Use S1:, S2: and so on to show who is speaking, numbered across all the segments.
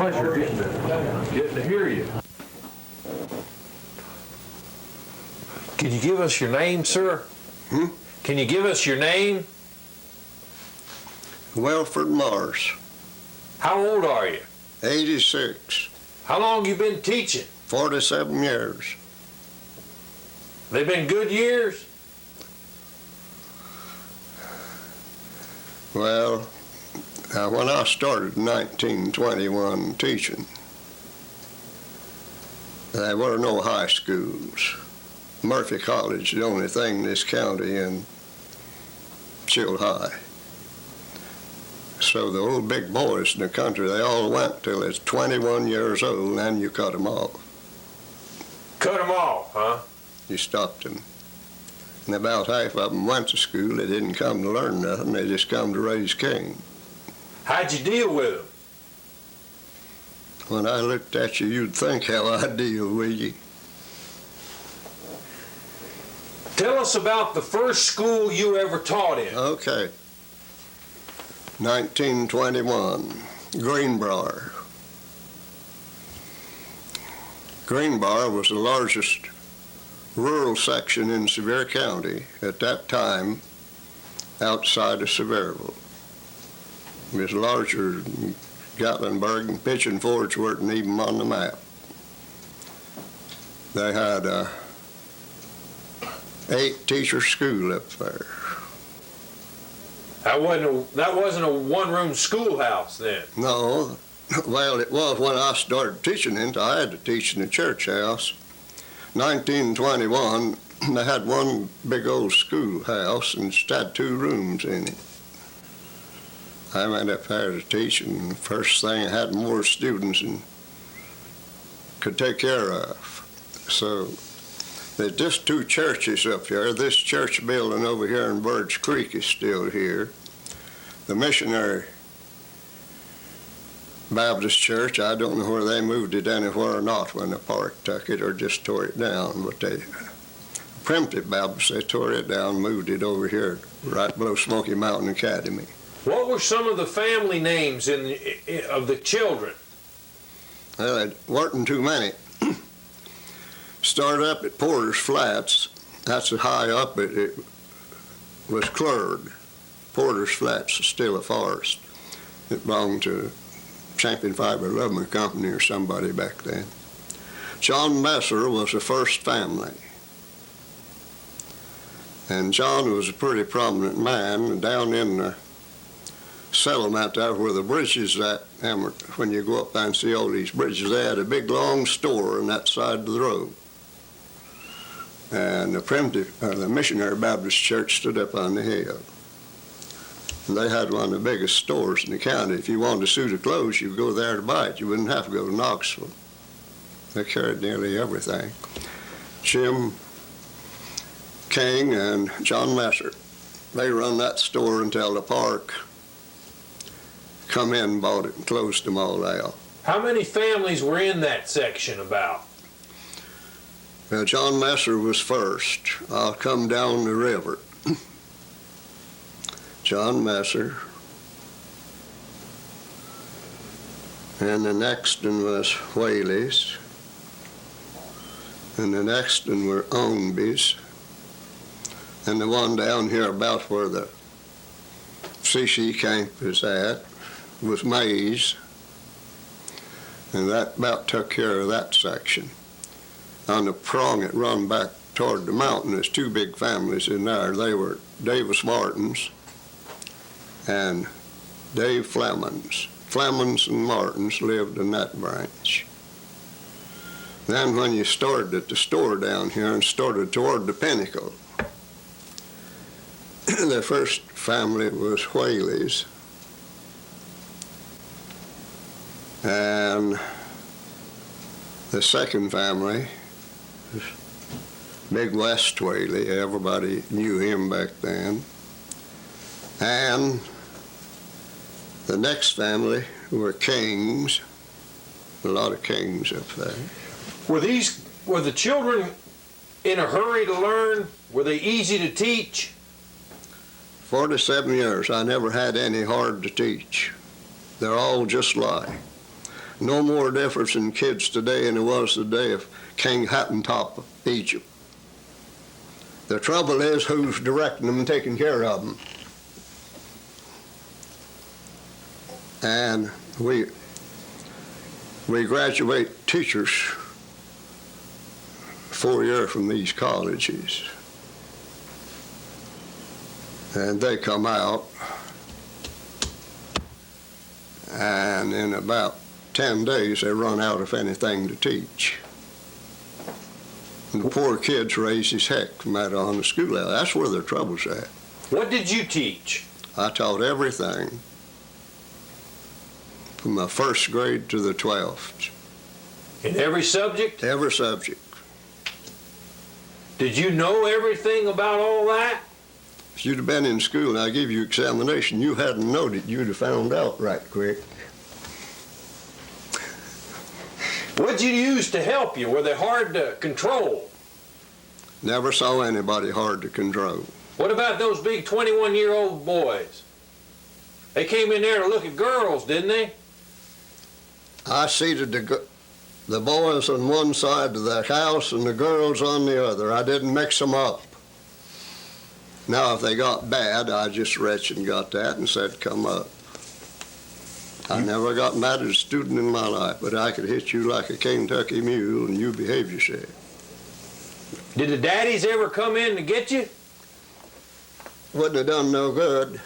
S1: pleasure getting to hear you. Can you give us your name, sir? Can you give us your name?
S2: Wilford Morris.
S1: How old are you?
S2: 86.
S1: How long you been teaching?
S2: 47 years.
S1: They been good years?
S2: Well, when I started in 1921 teaching, there were no high schools. Murphy College is the only thing in this county in still high. So the old big boys in the country, they all went till it's 21 years old, and then you cut them off.
S1: Cut them off, huh?
S2: You stopped them. And about half of them went to school. They didn't come to learn nothing. They just come to raise king.
S1: How'd you deal with them?
S2: When I looked at you, you'd think how I deal with you.
S1: Tell us about the first school you ever taught in.
S2: Okay. 1921, Greenbrier. Greenbrier was the largest rural section in Sevier County at that time outside of Sevierville. It was larger than Gatlinburg, and Pigeon Forge weren't even on the map. They had 8-teacher school up there.
S1: That wasn't a one-room schoolhouse then.
S2: No, well, it was when I started teaching it. I had to teach in the church house. 1921, they had one big old schoolhouse and it had 2 rooms in it. I went up there to teach, and the first thing I had more students than could take care of. So there's just 2 churches up here. This church building over here in Birds Creek is still here. The missionary Baptist church, I don't know whether they moved it anywhere or not when the park took it or just tore it down, but they, Primitive Baptist, they tore it down and moved it over here right below Smoky Mountain Academy.
S1: What were some of the family names of the children?
S2: Well, there weren't too many. Started up at Porter's Flats. That's high up it was cleared. Porter's Flats is still a forest. It belonged to Champion Fiber Lumber Company or somebody back then. John Messer was the first family. And John was a pretty prominent man down in the settlement there where the bridges at, when you go up there and see all these bridges, they had a big long store on that side of the road. And the Missionary Baptist Church stood up on the hill. And they had one of the biggest stores in the county. If you wanted a suit of clothes, you go there to buy it. You wouldn't have to go to Knoxville. They carried nearly everything. Jim King and John Messer, they run that store until the park come in, bought it, and closed them all out.
S1: How many families were in that section about?
S2: Well, John Messer was first. I'll come down the river. John Messer. And the next one was Whaley's. And the next one were Ownby's. And the one down here about where the CC camp is at was Mays. And that about took care of that section. On the prong it run back toward the mountain, there's 2 big families in there. They were Davis Martins and Dave Flemons. Flemons and Martins lived in that branch. Then when you started at the store down here and started toward the Pinnacle, the first family was Whaley's. And the second family was Big West Whaley. Everybody knew him back then. And the next family were Kings. A lot of Kings up there.
S1: Were the children in a hurry to learn? Were they easy to teach? 47
S2: years, I never had any hard to teach. They're all just like. No more difference in kids today than there was the day of King Hattentop of Egypt. The trouble is who's directing them and taking care of them. And we graduate teachers 4 years from these colleges. And they come out, and in about 10 days they run out of anything to teach. And the poor kids raise his heck from out on the schoolhouse. That's where their trouble's at.
S1: What did you teach?
S2: I taught everything from the first grade to the 12th.
S1: In every subject?
S2: Every subject.
S1: Did you know everything about all that?
S2: If you'd have been in school and I give you examination, you hadn't known it, you'd have found out right quick.
S1: What'd you use to help you? Were they hard to control?
S2: Never saw anybody hard to control.
S1: What about those big 21-year-old boys? They came in there to look at girls, didn't they?
S2: I seated the boys on one side of the house and the girls on the other. I didn't mix them up. Now, if they got bad, I just retched and got that and said, come up. I never got mad at a student in my life, but I could hit you like a Kentucky mule and you behave yourself.
S1: Did the daddies ever come in to get you?
S2: Wouldn't have done no good.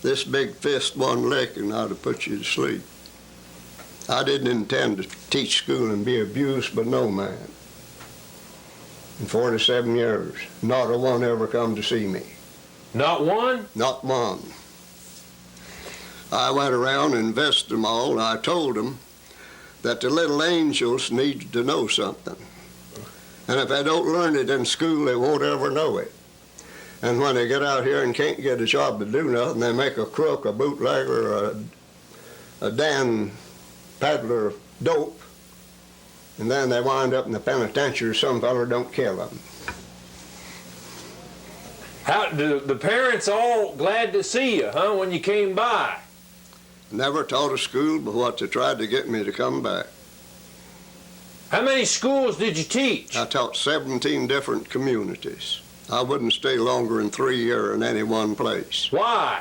S2: This big fist, one lick, and I'd have put you to sleep. I didn't intend to teach school and be abused by no man. In 47 years, not a one ever come to see me.
S1: Not one?
S2: Not one. I went around and invested them all, and I told them that the little angels need to know something. And if they don't learn it in school, they won't ever know it. And when they get out here and can't get a job to do nothing, they make a crook, a bootlegger, a damn peddler of dope, and then they wind up in the penitentiary. Some fella don't kill them.
S1: How do the parents all glad to see you, huh, when you came by?
S2: Never taught a school but what they tried to get me to come back.
S1: How many schools did you teach?
S2: I taught 17 different communities. I wouldn't stay longer than 3 years in any one place.
S1: Why?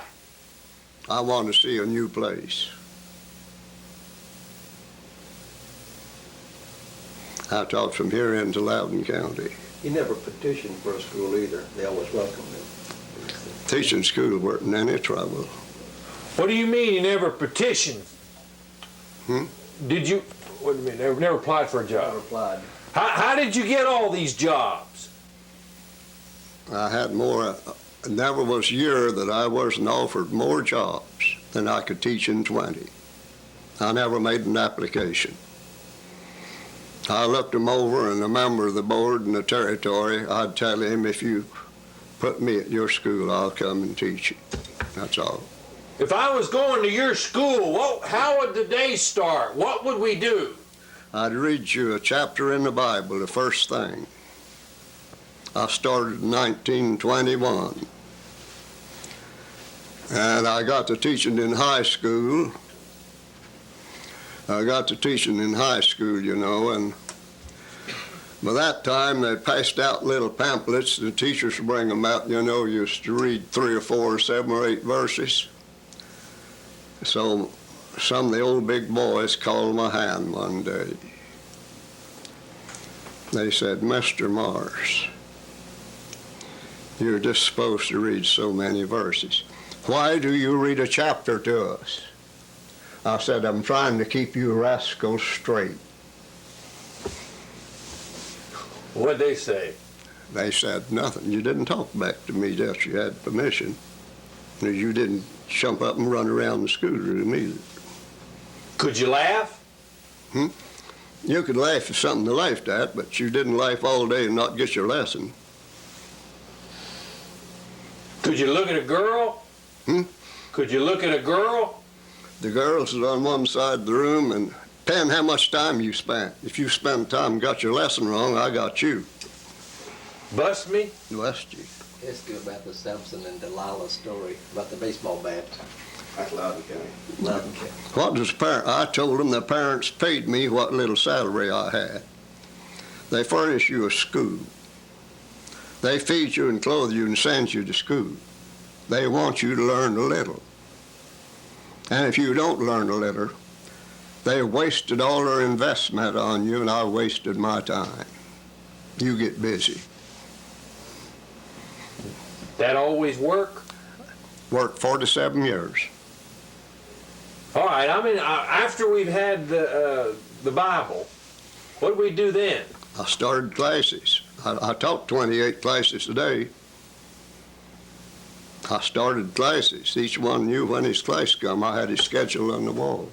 S2: I want to see a new place. I taught from here into Loudoun County.
S3: You never petitioned for a school either. They always welcomed him.
S2: Teaching school wasn't any trouble.
S1: What do you mean you never petitioned? Did you, what do you mean, never applied for a
S3: Never
S1: job?
S3: applied.
S1: How did you get all these jobs?
S2: I had more, never was a year that I wasn't offered more jobs than I could teach in 20. I never made an application. I looked them over, and a member of the board in the territory, I'd tell him, if you put me at your school, I'll come and teach it. That's all.
S1: If I was going to your school, how would the day start? What would we do?
S2: I'd read you a chapter in the Bible, the first thing. I started in 1921. And I got to teaching in high school. You know, and by that time they passed out little pamphlets. The teachers would bring them out, you know, used to read 3 or 4 or 7 or 8 verses. So some of the old big boys called my hand one day. They said, Mr. Morris, you're just supposed to read so many verses. Why do you read a chapter to us? I said, I'm trying to keep you rascals straight.
S1: What'd they say?
S2: They said nothing. You didn't talk back to me till you had permission. You didn't jump up and run around the schoolroom either.
S1: Could you laugh?
S2: You could laugh at something to laugh at, but you didn't laugh all day and not get your lesson.
S1: Could you look at a girl? Could you look at a girl?
S2: The girls was on one side of the room, and depending how much time you spent. If you spent time and got your lesson wrong, I got you.
S1: Bust me?
S2: Blessed you.
S3: Ask you about the Samson and Delilah story about the baseball bat. That's Loudon County. Loudon County.
S2: What does I told them the parents paid me what little salary I had. They furnish you a school. They feed you and clothe you and send you to school. They want you to learn a little. And if you don't learn a little, they wasted all their investment on you, and I wasted my time. You get busy.
S1: That always work?
S2: Worked 47 years.
S1: All right, I mean, after we've had the Bible, what do we do then?
S2: I started classes. I taught 28 classes a day. I started classes. Each one knew when his class come. I had his schedule on the wall.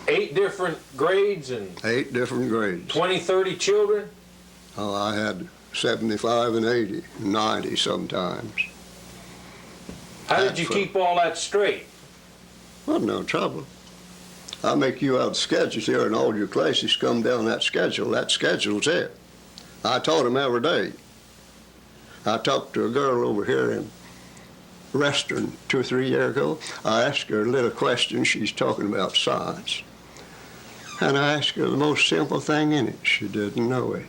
S1: 8 different grades and
S2: 8 different grades.
S1: 20, 30 children?
S2: Oh, I had 75 and 80, 90 sometimes.
S1: How did you keep all that straight?
S2: Well, no trouble. I make you out schedules here, and all your classes come down that schedule. That schedule's it. I taught them every day. I talked to a girl over here in Western 2 or 3 years ago. I asked her a little question. She's talking about science. And I asked her the most simple thing in it. She didn't know it.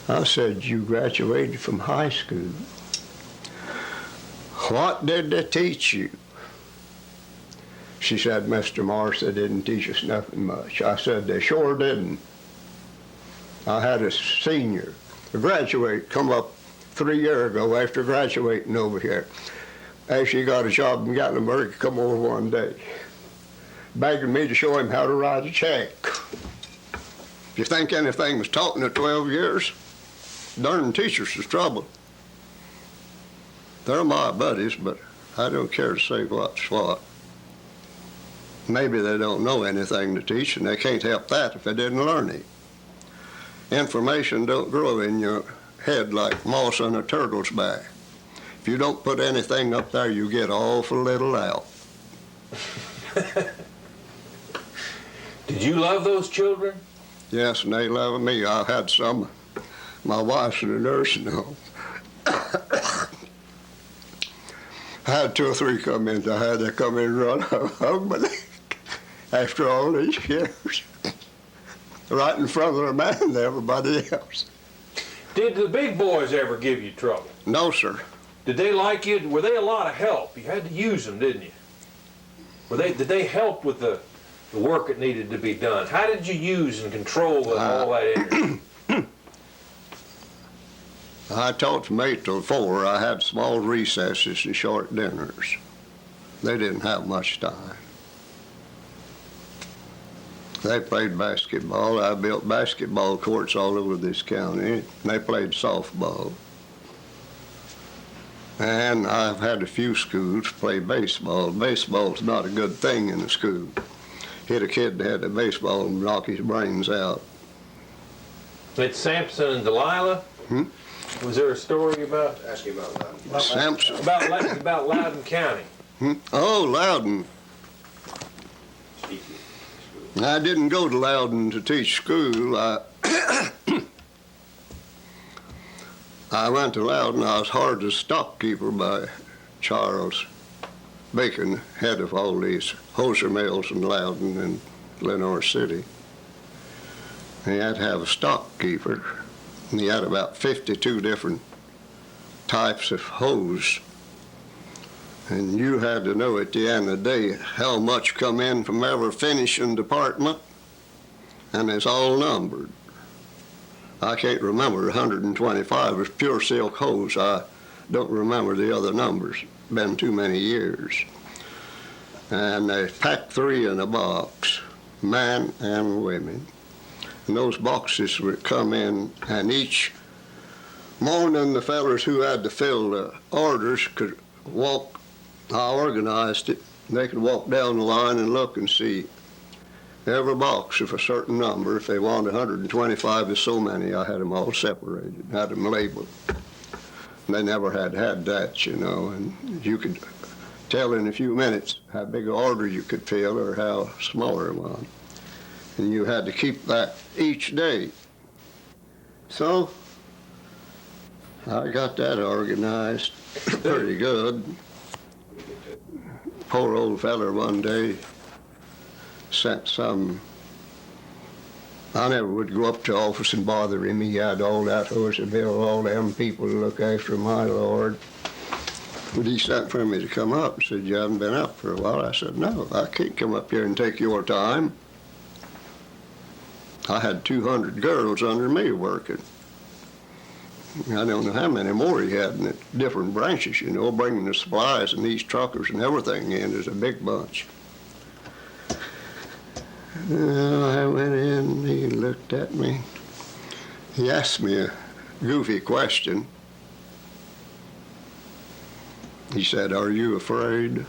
S2: I said, you graduated from high school. What did they teach you? She said, Mr. Morris, they didn't teach us nothing much. I said, they sure didn't. I had a senior, a graduate, come up 3 years ago after graduating over here. As she got a job in Gatlinburg, come over one day, begging me to show him how to write a check. If you think anything was taught in the 12 years, darn teachers is trouble. They're my buddies, but I don't care to say what's what. Maybe they don't know anything to teach, and they can't help that if they didn't learn it. Information don't grow in your head like moss on a turtle's back. If you don't put anything up there, you get awful little out.
S1: Did you love those children?
S2: Yes, and they love me. I've had some. My wife's in a nursing home. I had 2 or 3 come in. I had to come in and run hug my leg after all these years. Right in front of their man and everybody else.
S1: Did the big boys ever give you trouble?
S2: No, sir.
S1: Did they like you? Were they a lot of help? You had to use them, didn't you? Did they help with the work that needed to be done? How did you use and control all that energy?
S2: I taught from 8 till 4. I had small recesses and short dinners. They didn't have much time. They played basketball. I built basketball courts all over this county. They played softball. And I've had a few schools play baseball. Baseball's not a good thing in the school. Hit a kid that had a baseball and knock his brains out.
S1: It's Samson and Delilah? Was there a story about?
S3: Ask you about Loudon.
S2: Samson.
S1: About Loudon County.
S2: Oh, Loudon.
S3: Speaking.
S2: I didn't go to Loudon to teach school. I went to Loudon. I was hired as stockkeeper by Charles Bacon, head of all these hosier mills in Loudon and Lenore City. He had to have a stockkeeper, and he had about 52 different types of hose. And you had to know at the end of the day how much come in from every finishing department, and it's all numbered. I can't remember 125 is pure silk hose. I don't remember the other numbers. Been too many years. And they packed 3 in a box, men and women. And those boxes would come in, and each morning the fellas who had to fill the orders could walk. I organized it. They could walk down the line and look and see every box of a certain number. If they wanted 125, there's so many. I had them all separated, had them labeled. They never had that, you know, and you could tell in a few minutes how big an order you could fill or how smaller one. And you had to keep that each day. So I got that organized pretty good. Poor old feller one day sent some. I never would go up to office and bother him. He had all that horse and bill, all them people to look after my Lord. But he sent for me to come up and said, "You haven't been up for a while." I said, "No, I can't come up here and take your time." I had 200 girls under me working. I don't know how many more he had in the different branches, you know, bringing the supplies and these truckers and everything in. There's a big bunch. I went in, he looked at me. He asked me a goofy question. He said, "Are you afraid?"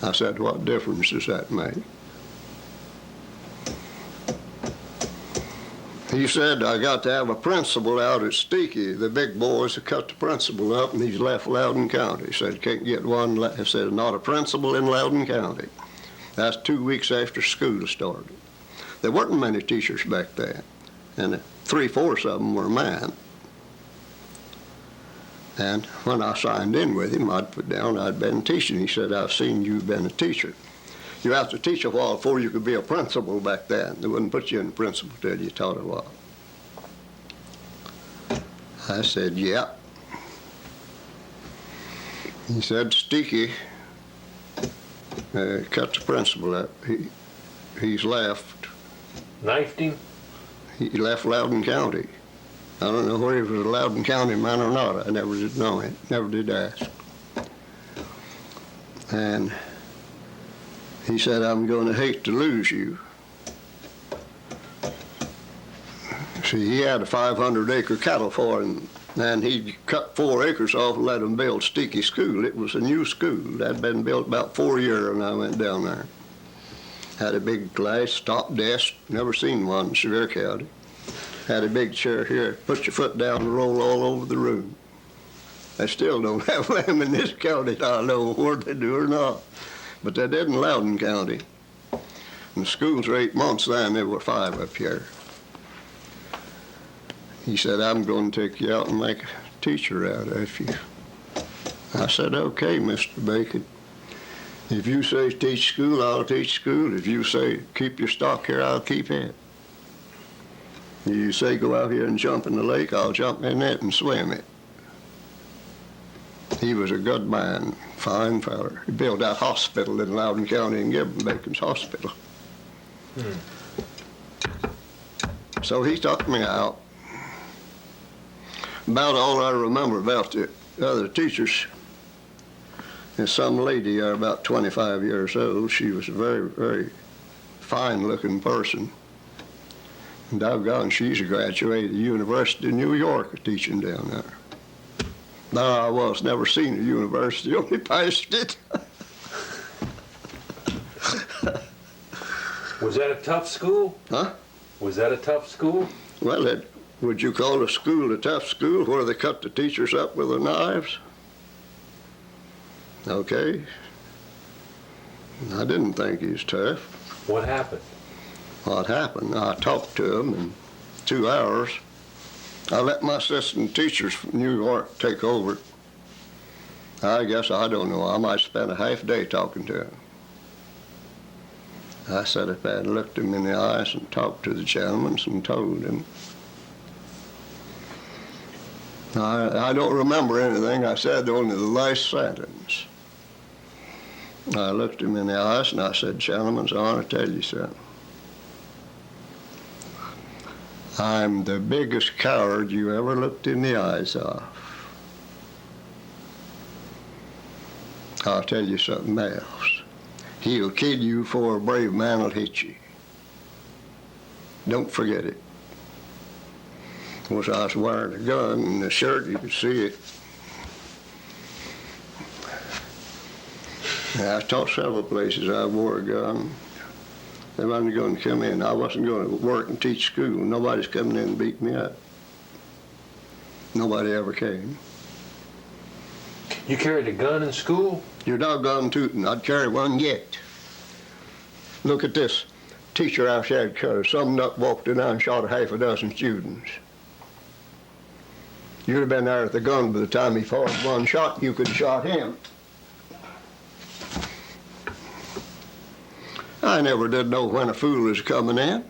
S2: I said, "What difference does that make?" He said, "I got to have a principal out at Steaky. The big boys have cut the principal up and he's left Loudoun County." He said, "Can't get one." He said, "Not a principal in Loudoun County." That's 2 weeks after school started. There weren't many teachers back then, and 3/4 of them were men. And when I signed in with him, I'd put down I'd been teaching. He said, "I've seen you've been a teacher. You have to teach a while before you could be a principal back then. They wouldn't put you in principal till you taught a while." I said, "Yeah." He said, "Steaky cut the principal up. He's left."
S1: Knifed him?
S2: He left Loudoun County. I don't know whether he was a Loudoun County man or not. I never did know it, never did ask. And he said, "I'm going to hate to lose you." See, he had a 500-acre cattle farm, and he cut 4 acres off and let them build Steaky School. It was a new school. That had been built about 4 years when I went down there. Had a big glass top desk, never seen one in Sevier County. Had a big chair here, put your foot down and roll all over the room. They still don't have them in this county. I don't know whether they do or not. But they did in Loudoun County. And the schools were 8 months then, there were 5 up here. He said, "I'm going to take you out and make a teacher out of you." I said, "Okay, Mr. Bacon. If you say teach school, I'll teach school. If you say keep your stock here, I'll keep it. You say go out here and jump in the lake, I'll jump in it and swim it." He was a good man, fine feller. He built that hospital in Loudoun County and Gibbon Bacon's hospital. So he took me out. About all I remember about the other teachers is some lady about 25 years old. She was a very, very fine-looking person. And doggone, she's a graduate of the University of New York teaching down there. There I was, never seen a university, only passed it.
S1: Was that a tough school?
S2: Huh?
S1: Was that a tough school?
S2: Well, would you call a school a tough school where they cut the teachers up with their knives? Okay. I didn't think he was tough.
S1: What happened?
S2: What happened? I talked to him in 2 hours. I let my assistant teachers from New York take over. I guess, I don't know, I might spend a half day talking to him. I sat up there and looked him in the eyes and talked to the gentleman and told him. I don't remember anything. I said only the last sentence. I looked him in the eyes and I said, "Gentlemen, I want to tell you something. I'm the biggest coward you ever looked in the eyes of. I'll tell you something else. He'll kill you for a brave man will hit you. Don't forget it." Of course, I was wearing a gun and the shirt, you could see it. I taught several places I wore a gun. They wasn't going to come in. I wasn't going to work and teach school. Nobody's coming in and beat me up. Nobody ever came.
S1: You carried a gun in school?
S2: You're doggone tootin'. I'd carry one yet. Look at this. Teacher outside cut, summed up, walked in there and shot a half a dozen students. You'd have been there at the gun by the time he fired one shot. You could have shot him. I never did know when a fool was coming in.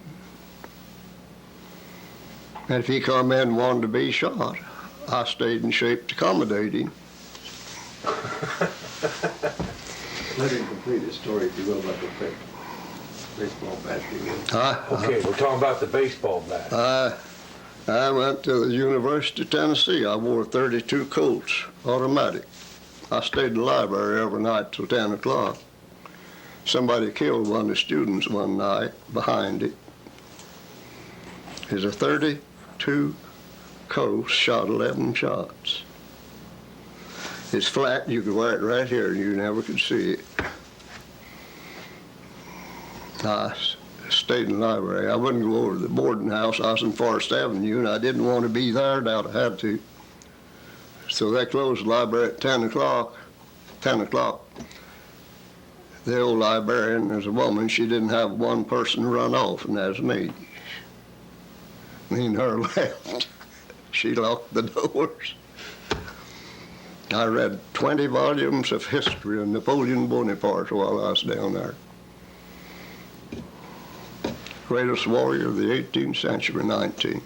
S2: And if he come in and wanted to be shot, I stayed in shape to accommodate him.
S3: Let him complete his story, if you will, about the baseball bat.
S1: Okay, we're talking about the baseball bat.
S2: I went to the University of Tennessee. I wore 32 Colts, automatic. I stayed in the library every night till 10 o'clock. Somebody killed one of the students one night behind it. It's a 32 Colts, shot 11 shots. It's flat, you could wear it right here, and you never could see it. I stayed in the library. I wouldn't go over to the boarding house. I was in Forest Avenue, and I didn't want to be there. Doubt I had to. So they closed the library at 10 o'clock. 10 o'clock. The old librarian, there's a woman, she didn't have one person run off, and that's me. Me and her left. She locked the doors. I read 20 volumes of history of Napoleon Bonaparte while I was down there. Greatest warrior of the 18th century, 19th.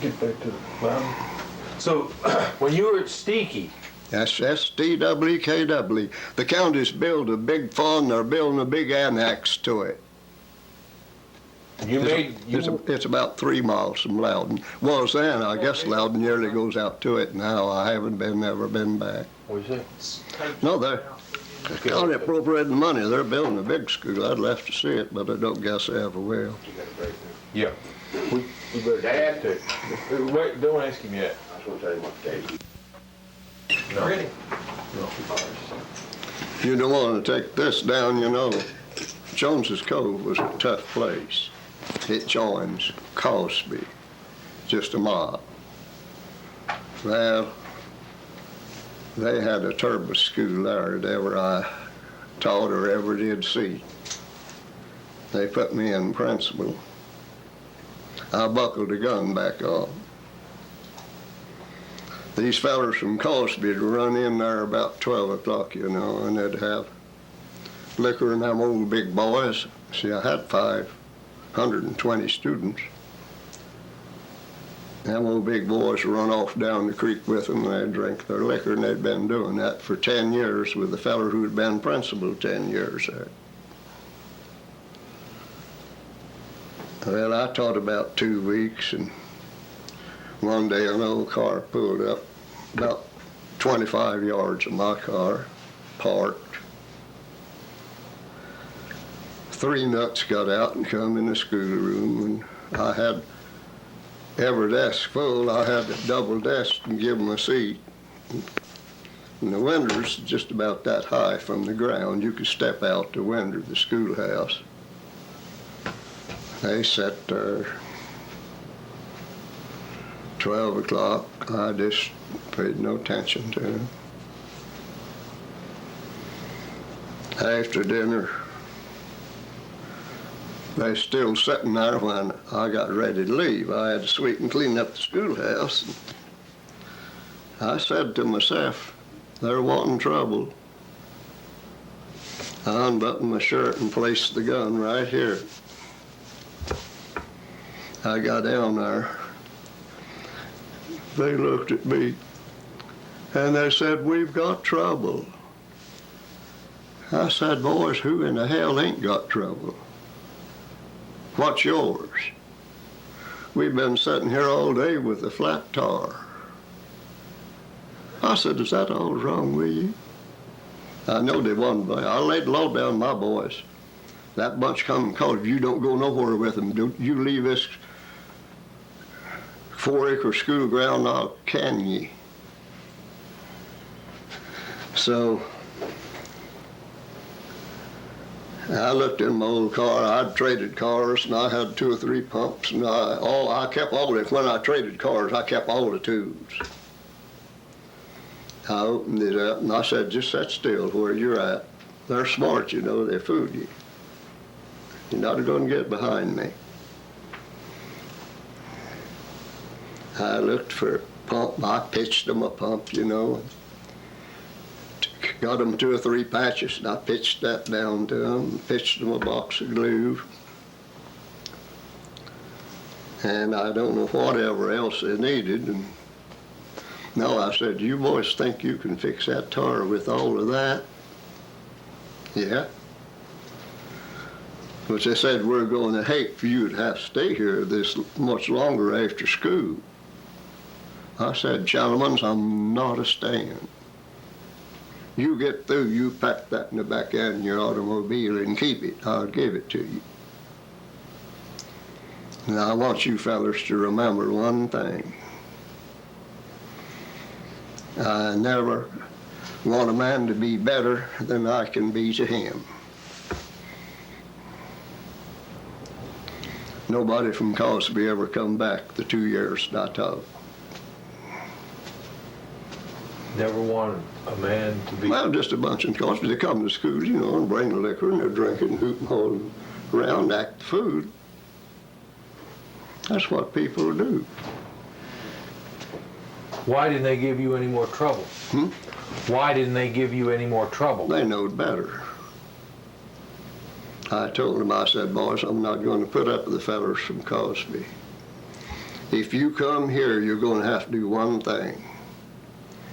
S1: Get back to the mountain. So, when you were at Steaky,
S2: That's S-T-W-K-W. The county's built a big fund, they're building a big annex to it. It's about 3 miles from Loudon. Was then, I guess Loudon nearly goes out to it now. I haven't never been back.
S1: what do you say?
S2: No, they're county appropriating money. They're building a big school. I'd love to see it, but I don't guess they ever will.
S1: Yeah. We better
S3: Dad?
S1: take it. Wait, don't ask him yet.
S3: I was going to tell him what day.
S1: No.
S3: Ready?
S2: You don't want to take this down, you know. Jones's Cove was a tough place. It joins Cosby, just a mile. Well, they had a turbo school there that ever I taught or ever did see. They put me in principal. I buckled the gun back on. These fellers from Cosby would run in there about 12 o'clock, you know, and they'd have liquor and them old big boys. See, I had 520 students. Them old big boys would run off down the creek with them, and they'd drink their liquor, and they'd been doing that for 10 years with the feller who'd been principal 10 years there. Well, I taught about 2 weeks, and one day an old car pulled up about 25 yards of my car, parked. 3 nuts got out and come in the schoolroom, and I had every desk full. I had to double desk and give them a seat. And the windows just about that high from the ground. You could step out the window of the schoolhouse. They sat there. 12 o'clock, I just paid no attention to them. After dinner, they still sitting there when I got ready to leave. I had to sweep and clean up the schoolhouse. I said to myself, they're wanting trouble. I unbuttoned my shirt and placed the gun right here. I got down there. They looked at me and they said, we've got trouble. I said, boys, who in the hell ain't got trouble? What's yours? We've been sitting here all day with the flat tar. I said, is that all wrong with you? I know they wasn't. I laid the law down my boys. That bunch come and called, you don't go nowhere with them. Don't you leave this 4-acre school ground, I'll can ye. So I looked in my old car. I'd traded cars, and I had 2 or 3 pumps, and I kept all of it. When I traded cars, I kept all the tubes. I opened it up, and I said, just sit still where you're at. They're smart, you know. They fooled you. You're not going to get behind me. I looked for a pump. I pitched them a pump, you know. Got them 2 or 3 patches, and I pitched that down to them, pitched them a box of glue. And I don't know whatever else they needed. And no, I said, you boys think you can fix that tar with all of that? Yeah. But they said, we're going to hate for you to have to stay here this much longer after school. I said, gentlemen, I'm not a staying. You get through, you pack that in the back end of your automobile and keep it. I'll give it to you. And I want you fellas to remember one thing. I never want a man to be better than I can be to him. Nobody from Cosby ever come back the 2 years that I taught.
S1: Never wanted a man to be...
S2: Well, just a bunch of Cosby. They come to school, you know, and bring the liquor, and they're drinking, hooting, hauling around, act the food. That's what people do.
S1: Why didn't they give you any more trouble? Why didn't they give you any more trouble?
S2: They knowed better. I told them, I said, boys, I'm not going to put up with the fellas from Cosby. If you come here, you're going to have to do one thing.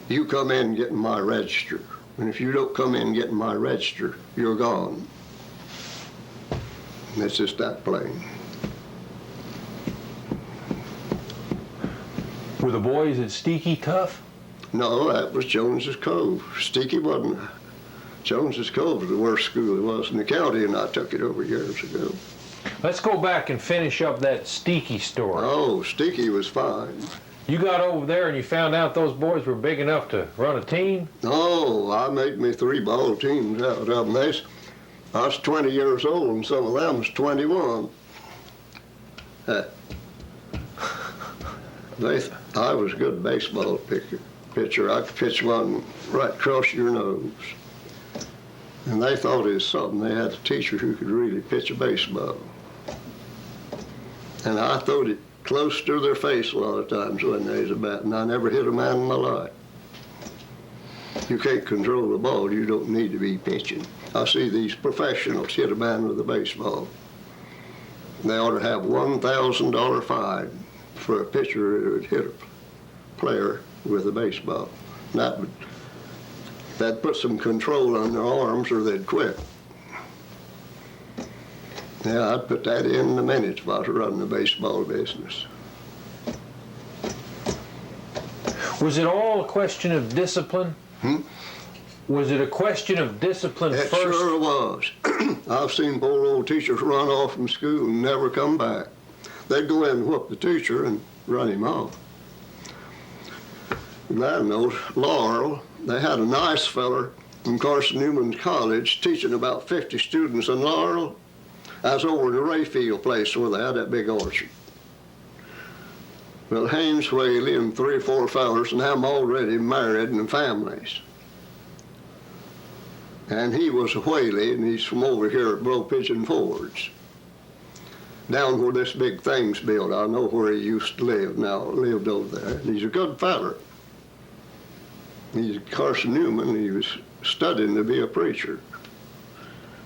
S2: You come in and get in my register. And if you don't come in and get in my register, you're gone. And it's just that plain.
S1: Were the boys at Steaky tough?
S2: No, that was Jones's Cove. Steaky wasn't. Jones's Cove was the worst school it was in the county, and I took it over years ago.
S1: Let's go back and finish up that Steaky story.
S2: Oh, Steaky was fine.
S1: You got over there and you found out those boys were big enough to run a team?
S2: Oh, I made me 3 ball teams out of them. I was 20 years old, and some of them was 21. I was a good baseball pitcher. I could pitch one right across your nose. And they thought it was something. They had a teacher who could really pitch a baseball. And I throwed it close to their face a lot of times when they was a bat, and I never hit a man in my life. You can't control the ball. You don't need to be pitching. I see these professionals hit a man with a baseball. They ought to have $1,000 fine for a pitcher who would hit a player with a baseball. That'd put some control on their arms, or they'd quit. Yeah, I'd put that in a minute if I was running the baseball business.
S1: Was it all a question of discipline? Was it a question of discipline
S2: It
S1: first?
S2: sure was. I've seen poor old teachers run off from school and never come back. They'd go in and whoop the teacher and run him off. I know Laurel, they had a nice feller from Carson Newman's College teaching about 50 students in Laurel. I was over in the Rayfield place where they had that big orchard. Well, Haynes Whaley and 3 or 4 fellers, and them already married and families. And he was a Whaley, and he's from over here at Blow Pigeon Fords. Down where this big thing's built, I know where he used to live now, lived over there. And he's a good feller. He's Carson Newman, he was studying to be a preacher.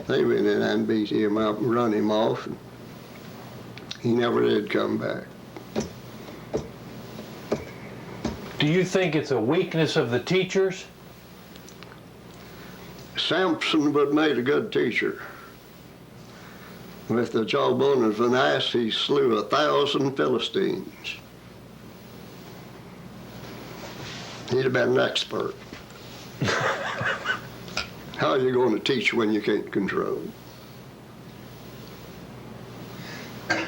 S2: They went in and beat him up and run him off, and he never did come back.
S1: Do you think it's a weakness of the teachers?
S2: Sampson would made a good teacher. With the jawbone of an ass, he slew 1,000 Philistines. He'd have been an expert. How are you going to teach when you can't control?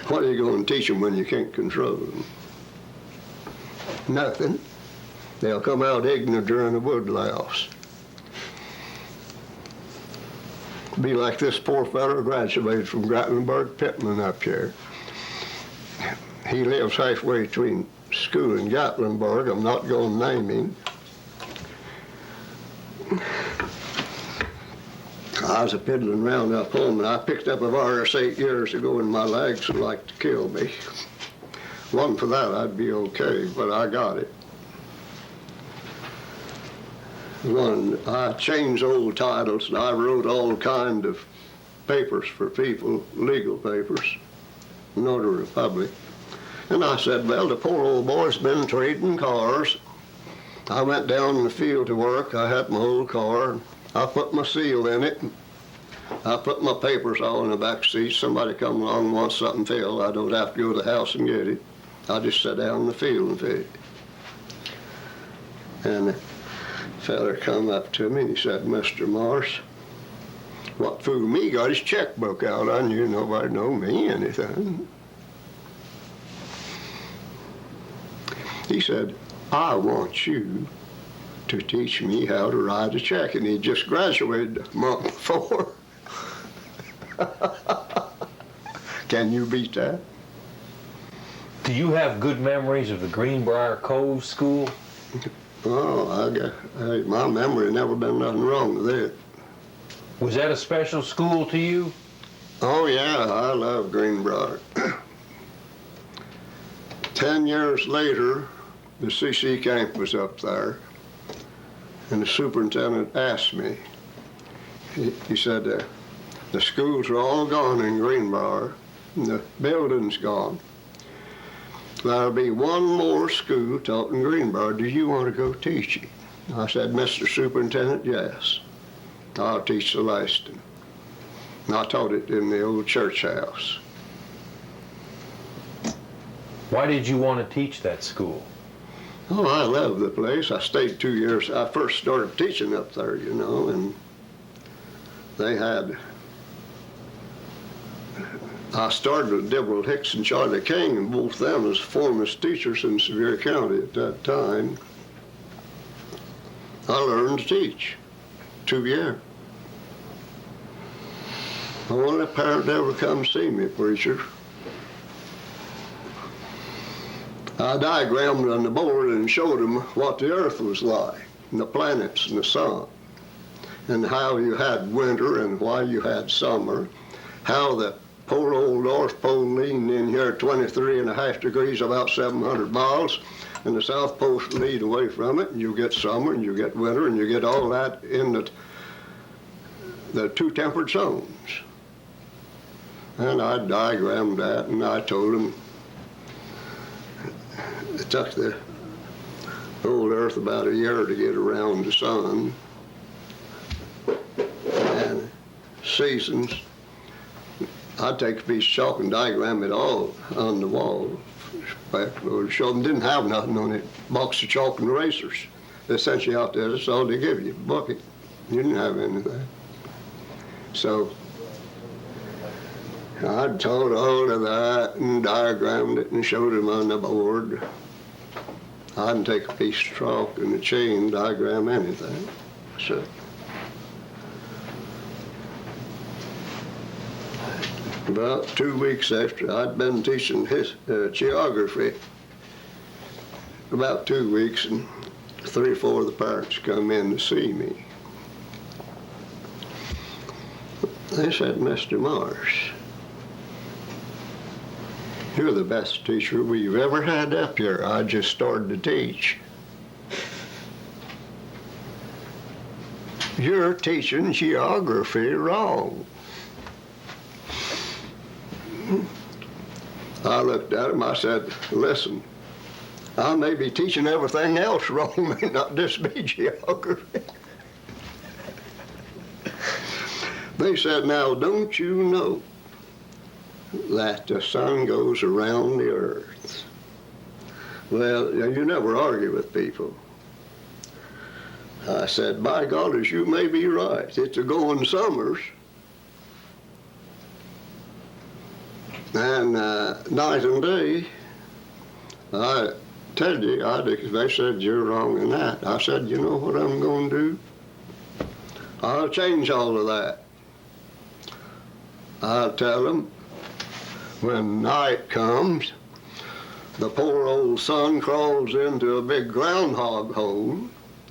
S2: What are you going to teach them when you can't control them? Nothing. They'll come out ignorant during the woodlouse. Be like this poor fellow graduated from Gatlinburg Pittman up here. He lives halfway between school and Gatlinburg. I'm not going to name him. I was a piddling around up home, and I picked up a virus 8 years ago, and my legs would like to kill me. Wasn't for that, I'd be okay, but I got it. When I changed old titles, and I wrote all kind of papers for people, legal papers, notary public. And I said, well, the poor old boy's been trading cars. I went down in the field to work. I had my old car. I put my seal in it. I put my papers all in the back seat. Somebody come along and wants something filled. I don't have to go to the house and get it. I just sit down in the field and fill it. And the fella come up to me and he said, Mr. Morris, what fooled me got his checkbook out. I knew nobody know me anything. He said, I want you to teach me how to write a check. And he just graduated a month before. Can you beat that?
S1: Do you have good memories of the Greenbrier Cove School?
S2: Oh, my memory never been nothing wrong with it.
S1: Was that a special school to you?
S2: Oh yeah, I love Greenbrier. 10 years later, the CC camp was up there, and the superintendent asked me, he said, the schools are all gone in Greenbrier, and the building's gone. There'll be one more school taught in Greenbrier. Do you want to go teach it? I said, Mr. Superintendent, yes. I'll teach the lesson. And I taught it in the old church house.
S1: Why did you want to teach that school?
S2: Oh, I love the place. I stayed 2 years. I first started teaching up there, you know, and they had, I started with Deborah Hicks and Charlie King, and both of them was foremost teachers in Sevier County at that time. I learned to teach 2 years. Only parent ever come see me, preacher. I diagrammed on the board and showed them what the earth was like, and the planets and the sun, and how you had winter and why you had summer, how the poor old North Pole leaned in here 23.5 degrees, about 700 miles, and the South Pole lead away from it, and you get summer and you get winter and you get all that in the two temperate zones. And I diagrammed that, and I told them it took the old Earth about a year to get around the sun, and seasons. I'd take a piece of chalk and diagram it all on the wall. Show them didn't have nothing on it, box of chalk and erasers. They sent you out there, that's all they give you, a bucket. You didn't have anything. So I told all of that and diagrammed it and showed them on the board. I didn't take a piece of chalk and a chain, diagram anything. So about 2 weeks after I'd been teaching geography, about 2 weeks, and 3 or 4 of the parents come in to see me. They said, Mr. Morris, you're the best teacher we've ever had up here. I just started to teach. You're teaching geography wrong. I looked at him, I said, listen, I may be teaching everything else wrong, may not just be geography. They said, now don't you know that the sun goes around the earth? Well, you never argue with people. I said, by God, as you may be right, it's a-going summers. And night and day, I tell you, they said, you're wrong in that. I said, you know what I'm going to do? I'll change all of that. I'll tell them, when night comes, the poor old sun crawls into a big groundhog hole,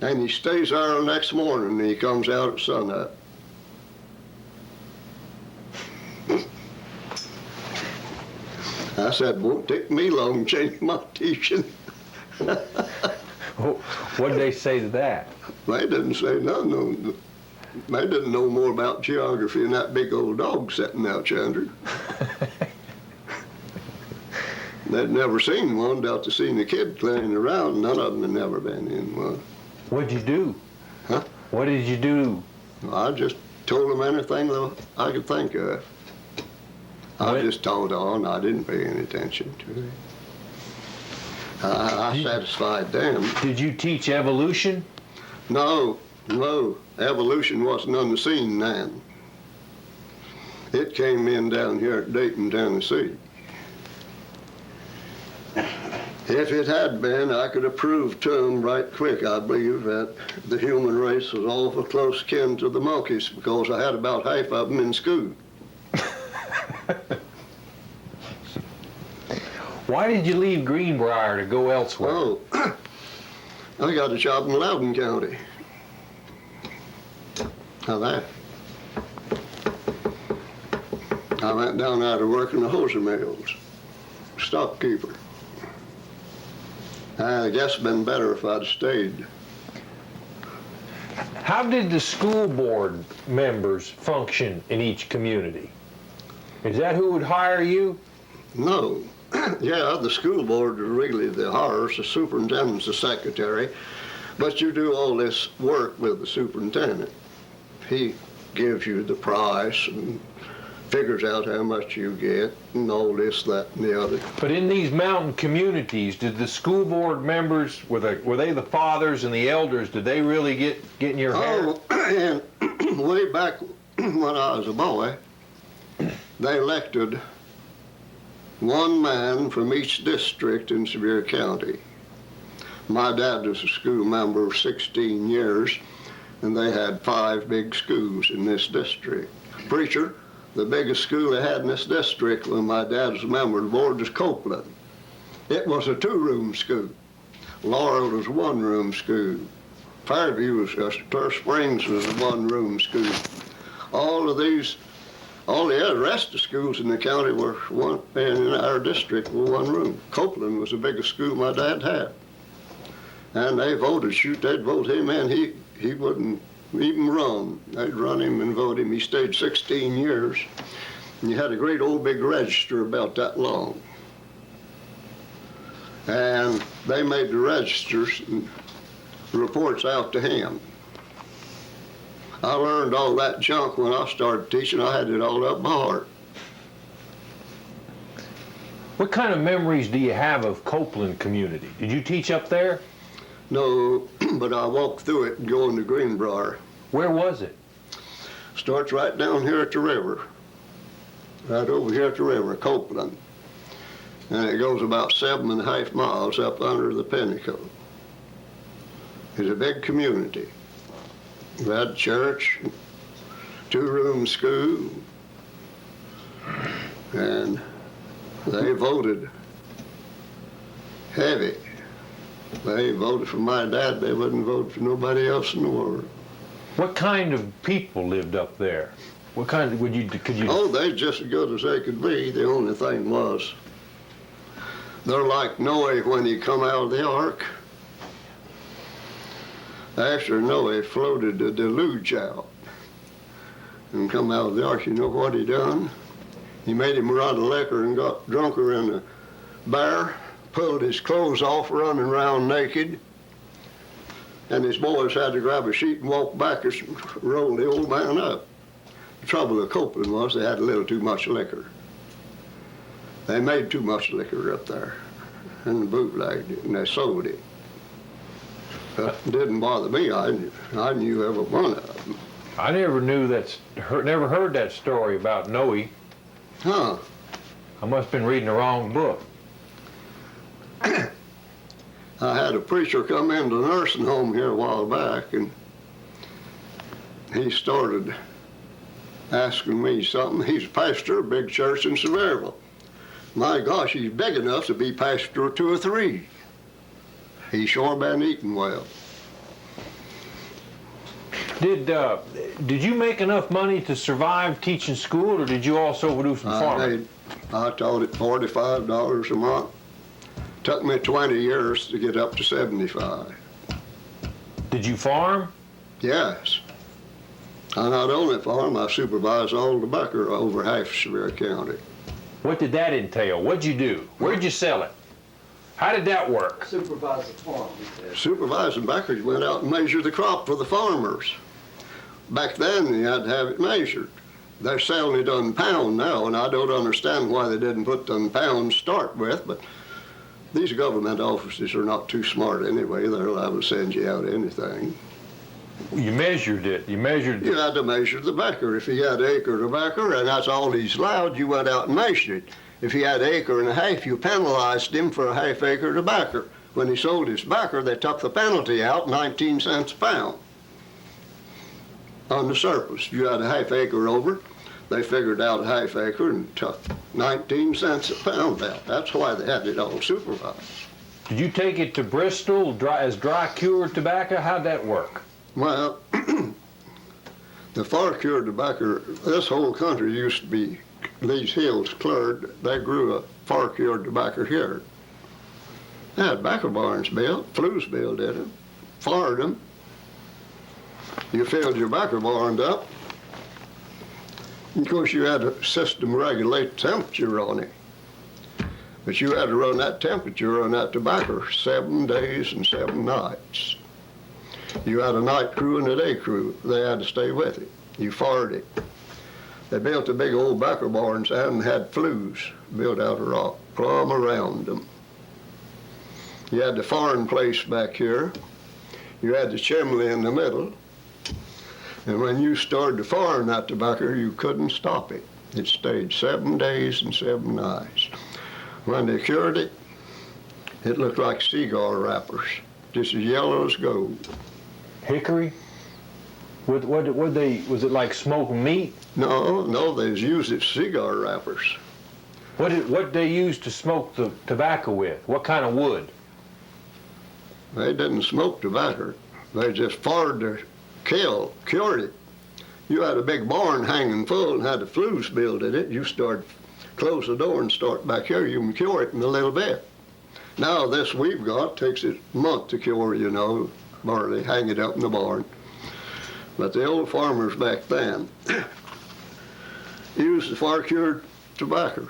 S2: and he stays there the next morning, and he comes out at sunup. I said, won't take me long to change my teaching.
S1: What did they say to that?
S2: They didn't say nothing. They didn't know more about geography than that big old dog sitting out yonder. They'd never seen one, out to seen a kid playing around. None of them had never been in one.
S1: What'd you do?
S2: Huh?
S1: What did you do?
S2: I just told them anything that I could think of. I just told on. I didn't pay any attention to it. I satisfied them.
S1: Did you teach evolution?
S2: No. Evolution wasn't on the scene then. It came in down here at Dayton, Tennessee. If it had been, I could have proved to them right quick, I believe, that the human race was awful close kin to the monkeys, because I had about half of them in school.
S1: Why did you leave Greenbrier to go elsewhere?
S2: Oh, I got a job in Loudoun County. How that? I went down there to work in the hosiery mills, stockkeeper. I guess it'd been better if I'd stayed.
S1: How did the school board members function in each community? Is that who would hire you?
S2: No. Yeah, the school board is really the hires, the superintendent's the secretary, but you do all this work with the superintendent. He gives you the price and figures out how much you get and all this, that, and the other.
S1: But in these mountain communities, did the school board members, were they the fathers and the elders, did they really get in your hair?
S2: Oh, and way back when I was a boy, they elected one man from each district in Sevier County. My dad was a school member 16 years, and they had 5 big schools in this district. Preacher, the biggest school they had in this district when my dad was a member of the board was Copeland. It was a 2-room school. Laurel was a 1-room school. Fairview was, Turf Springs was a 1-room school. All the rest of the schools in the county were one, and in our district were 1 room. Copeland was the biggest school my dad had. And they voted, they'd vote him in. He wouldn't even run. They'd run him and vote him. He stayed 16 years. And you had a great old big register about that long. And they made the registers and reports out to him. I learned all that junk when I started teaching. I had it all up by heart.
S1: What kind of memories do you have of Copeland community? Did you teach up there?
S2: No, but I walked through it and going to Greenbrier.
S1: Where was it?
S2: Starts right down here at the river. Right over here at the river, Copeland. And it goes about 7.5 miles up under the Pinnacle. It's a big community. We had church, 2-room school, and they voted heavy. They voted for my dad. They wouldn't vote for nobody else in the world.
S1: What kind of people lived up there? What kind of, could you?
S2: Oh, they're just as good as they could be. The only thing was, they're like Noah when he come out of the ark. After Noah floated the deluge out and come out of the ark, you know what he done? He made him run of liquor and got drunker in the bar, pulled his clothes off, running around naked, and his boys had to grab a sheet and walk back and roll the old man up. The trouble with Copeland was they had a little too much liquor. They made too much liquor up there and bootlegged it, and they sold it. That didn't bother me. I knew every one of them.
S1: I never knew never heard that story about Noe.
S2: Huh.
S1: I must have been reading the wrong book.
S2: I had a preacher come into the nursing home here a while back, and he started asking me something. He's a pastor of a big church in Sevierville. My gosh, he's big enough to be pastor of 2 or 3. He's sure been eating well.
S1: Did you make enough money to survive teaching school, or did you also do some farming?
S2: I taught at $45 a month. Took me 20 years to get up to 75.
S1: Did you farm?
S2: Yes. I not only farm, I supervise all tobacco over half Sevier County.
S1: What did that entail? What'd you do? Where'd you sell it? How did that work?
S3: Supervise the farm, he said.
S2: Supervising backers went out and measured the crop for the farmers. Back then, you had to have it measured. They're selling it on pound now, and I don't understand why they didn't put it on pound to start with, but these government offices are not too smart anyway. They're allowed to send you out anything.
S1: You measured it. You measured
S2: You had to measure the tobacco. If he had acre of tobacco, and that's all he's allowed, you went out and measured it. If he had an acre and a half, you penalized him for a half acre of tobacco. When he sold his tobacco, they took the penalty out, 19 cents a pound on the surplus. If you had a half acre over, they figured out a half acre and took 19 cents a pound out. That's why they had it all supervised.
S1: Did you take it to Bristol as dry cured tobacco? How'd that work?
S2: Well, the far cured tobacco, this whole country used to be these hills cleared. They grew a far cured tobacco here. They had tobacco barns built, Fluesville did them, fired them. You filled your tobacco barns up. Of course, you had a system to regulate the temperature on it. But you had to run that temperature on that tobacco 7 days and 7 nights. You had a night crew and a day crew. They had to stay with it. You fired it. They built a big old tobacco barns and had flues built out of rock, plumb around them. You had the firing place back here. You had the chimney in the middle. And when you started firing that tobacco, you couldn't stop it. It stayed 7 days and 7 nights. When they cured it, it looked like cigar wrappers, just as yellow as gold.
S1: Hickory? Was it like smoked meat?
S2: No, they used it as cigar wrappers.
S1: What they used to smoke the tobacco with? What kind of wood?
S2: They didn't smoke tobacco. They just fired the cured it. You had a big barn hanging full and had the flues built in it. You close the door and start back here. You can cure it in a little bit. Now this we've got takes a month to cure, you know, barley, hang it up in the barn. But the old farmers back then used the far cured tobacco.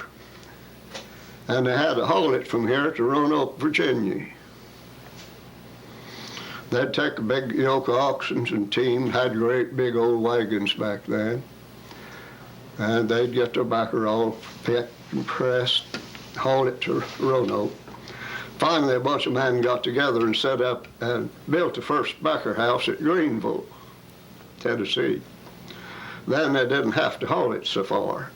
S2: And they had to haul it from here to Roanoke, Virginia. They'd take a big yoke of oxen and team, had great big old wagons back then. And they'd get the tobacco all picked and pressed, haul it to Roanoke. Finally, a bunch of men got together and set up and built the first tobacco house at Greenville, Tennessee. Then they didn't have to haul it so far.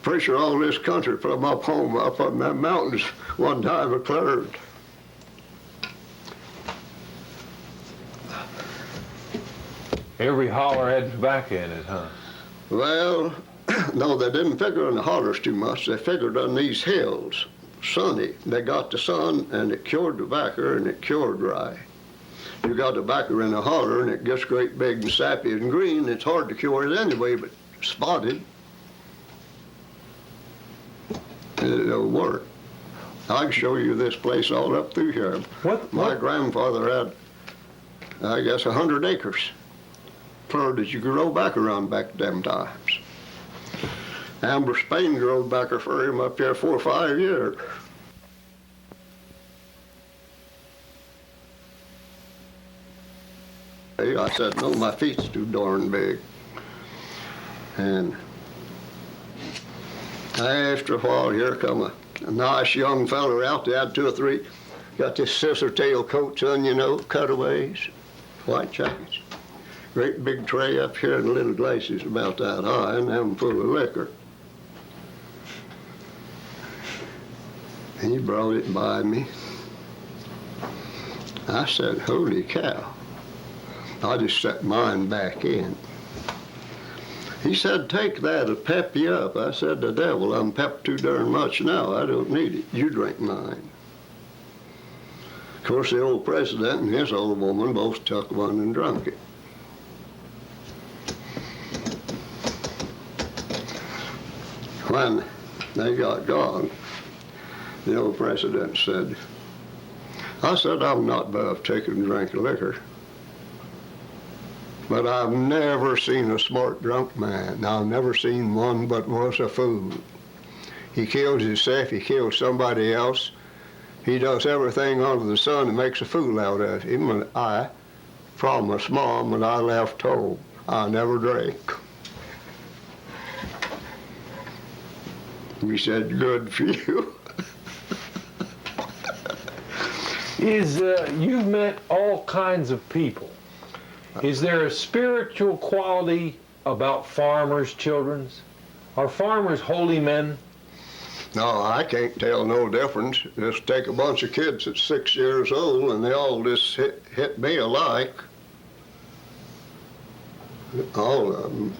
S2: Pretty sure all this country from up home, up on the mountains, one time were cleared.
S1: Every holler had tobacco in it, huh?
S2: Well, no, they didn't figure on the hollers too much. They figured on these hills, sunny. They got the sun and it cured tobacco and it cured rye. You got tobacco in a holler and it gets great big and sappy and green. It's hard to cure it anyway, but spotted, it'll work. I can show you this place all up through here. My grandfather had, I guess, 100 acres. Cleared that you could grow back around back them times. Amber Spain growed back for him up here 4 or 5 years. I said, no, my feet's too darn big. And after a while, here come a nice young fella out there, had 2 or 3, got this scissor tail coats on, you know, cutaways, white jackets. Great big tray up here and little glasses about that high and them full of liquor. He brought it by me. I said, holy cow. I just set mine back in. He said, take that, it'll pep you up. I said, the devil, I'm pepped too darn much now. I don't need it. You drink mine. Of course, the old president and his old woman both took one and drunk it. When they got gone, the old president said, I said, I'm not above taking a drink of liquor, but I've never seen a smart drunk man. I've never seen one but was a fool. He kills himself, he kills somebody else. He does everything under the sun and makes a fool out of him. And I promised Mom when I left home, I never drank. We said, good for you.
S1: You've met all kinds of people. Is there a spiritual quality about farmers' children? Are farmers holy men?
S2: No, I can't tell no difference. Just take a bunch of kids at 6 years old and they all just hit me alike. All of them.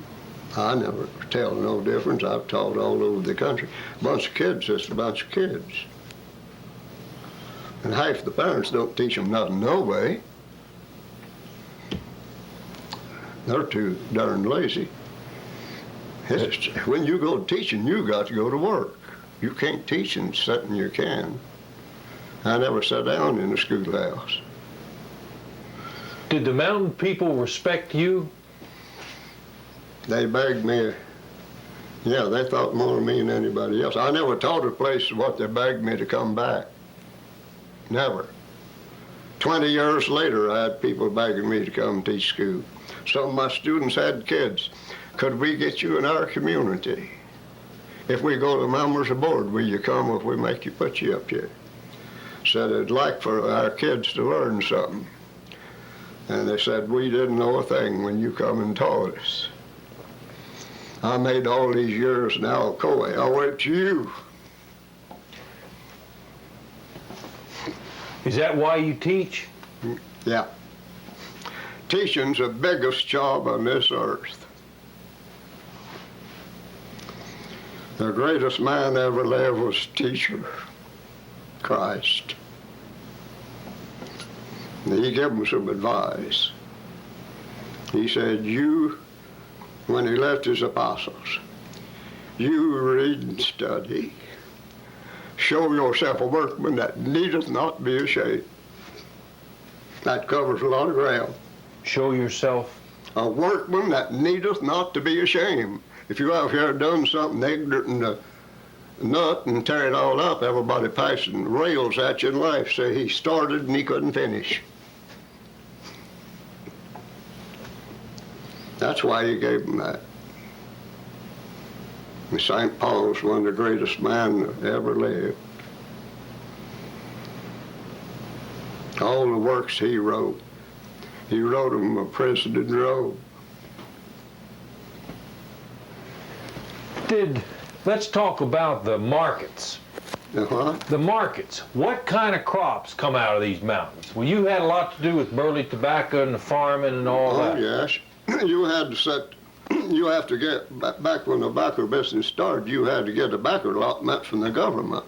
S2: I never tell no difference. I've taught all over the country. A bunch of kids, just a bunch of kids. And half the parents don't teach them nothing no way. They're too darn lazy. When you go teaching, you got to go to work. You can't teach and sit in your can. I never sat down in the schoolhouse.
S1: Did the mountain people respect you?
S2: They begged me. Yeah, they thought more of me than anybody else. I never taught a place what they begged me to come back. Never. 20 years later, I had people begging me to come teach school. Some of my students had kids. Could we get you in our community? If we go to members of board, will you come if we make you put you up here? Said I'd like for our kids to learn something. And they said, we didn't know a thing when you come and taught us. I made all these years in Alcoa. I went to you.
S1: Is that why you teach?
S2: Yeah. Teaching's the biggest job on this earth. The greatest man ever lived was teacher, Christ. And he gave him some advice. He said, you, when he left his apostles, you read and study. Show yourself a workman that needeth not be ashamed. That covers a lot of ground.
S1: Show yourself.
S2: A workman that needeth not to be ashamed. If you out here done something ignorant and a nut and tear it all up, everybody passing rails at you in life say he started and he couldn't finish. That's why he gave him that. And St. Paul's one of the greatest men that ever lived. All the works he wrote them a prison in Rome.
S1: Let's talk about the markets.
S2: What?
S1: The markets. What kind of crops come out of these mountains? Well, you had a lot to do with burley tobacco and the farming and all that.
S2: Oh, yes. You have to get, back when the tobacco business started, you had to get a tobacco allotment from the government.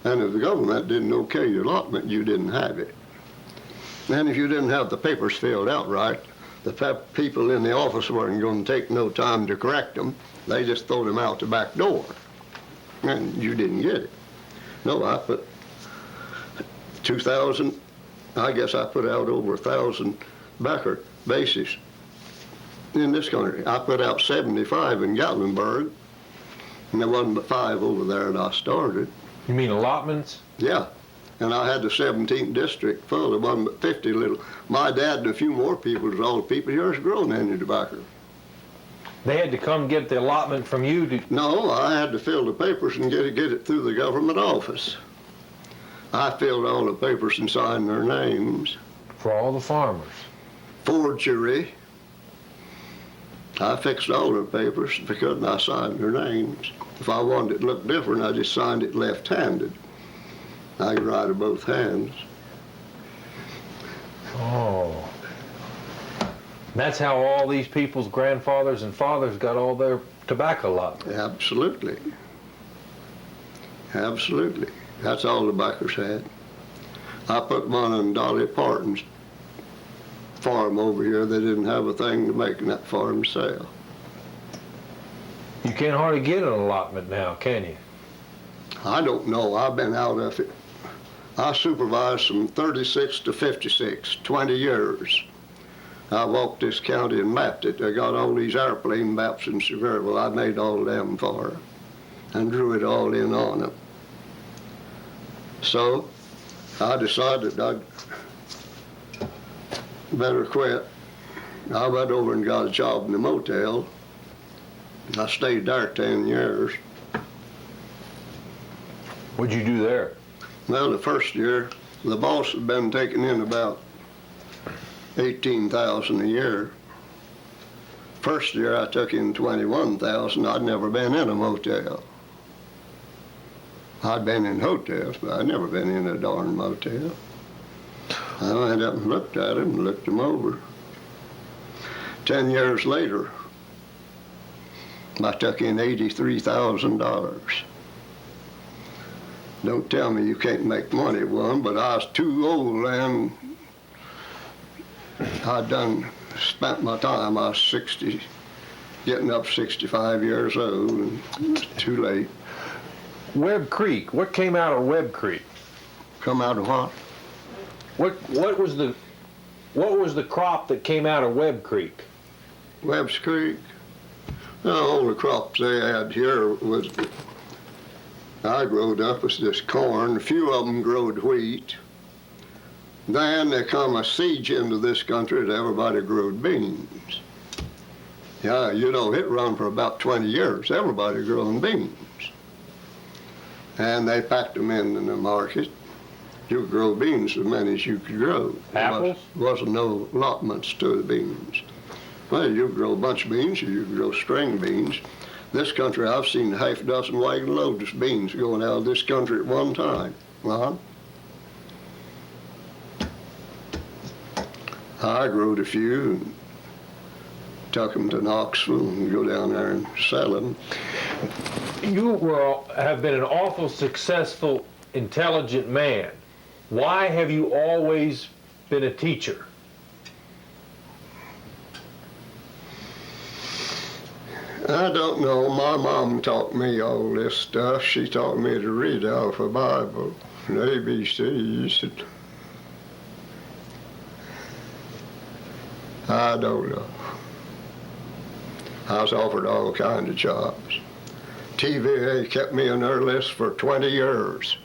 S2: And if the government didn't okay your allotment, you didn't have it. And if you didn't have the papers filled out right, the people in the office weren't going to take no time to correct them. They just throw them out the back door. And you didn't get it. No, I put 2,000, I guess I put out over 1,000 tobacco bases in this country. I put out 75 in Gatlinburg, and there wasn't but 5 over there that I started.
S1: You mean allotments?
S2: Yeah, and I had the 17th district full. There wasn't but 50 little. My dad and a few more people, was all the people here, was growing any tobacco.
S1: They had to come get the allotment from you to...
S2: No, I had to fill the papers and get it through the government office. I filled all the papers and signed their names.
S1: For all the farmers.
S2: Forgery. I fixed all the papers because I signed their names. If I wanted it to look different, I just signed it left-handed. I could write with both hands.
S1: Oh. That's how all these people's grandfathers and fathers got all their tobacco allotment.
S2: Absolutely. Absolutely. That's all the backers had. I put one on Dolly Parton's farm over here. They didn't have a thing to make in that farm sell.
S1: You can't hardly get an allotment now, can you?
S2: I don't know. I've been out of it. I supervised from 36 to 56, 20 years. I walked this county and mapped it. I got all these airplane maps in Sevierville. I made all of them for her and drew it all in on them. So I decided I'd better quit. I went over and got a job in a motel. I stayed there 10 years.
S1: What'd you do there?
S2: Well, the first year, the boss had been taking in about $18,000 a year. First year, I took in $21,000. I'd never been in a motel. I'd been in hotels, but I'd never been in a darn motel. I went up and looked at them and looked them over. 10 years later, I took in $83,000. Don't tell me you can't make money, one, but I was too old then. I'd spent my time. I was 60, getting up 65 years old, and it was too late.
S1: Webb Creek. What came out of Webb Creek?
S2: Come out of what?
S1: What was the crop that came out of Webb Creek?
S2: Webb's Creek? Well, all the crops they had here was, I growed up with this corn. A few of them growed wheat. Then there come a siege into this country that everybody growed beans. Yeah, you know, it run for about 20 years. Everybody growing beans. And they packed them in the market. You could grow beans as many as you could grow.
S1: Apples?
S2: There wasn't no allotments to the beans. Well, you could grow a bunch of beans, or you could grow string beans. This country, I've seen half a dozen wagon loads of beans going out of this country at one time. I growed a few and took them to Knoxville and go down there and sell them.
S1: You have been an awful successful, intelligent man. Why have you always been a teacher?
S2: I don't know. My mom taught me all this stuff. She taught me to read out of a Bible and ABCs. I don't know. I was offered all kinds of jobs. TVA kept me on their list for 20 years.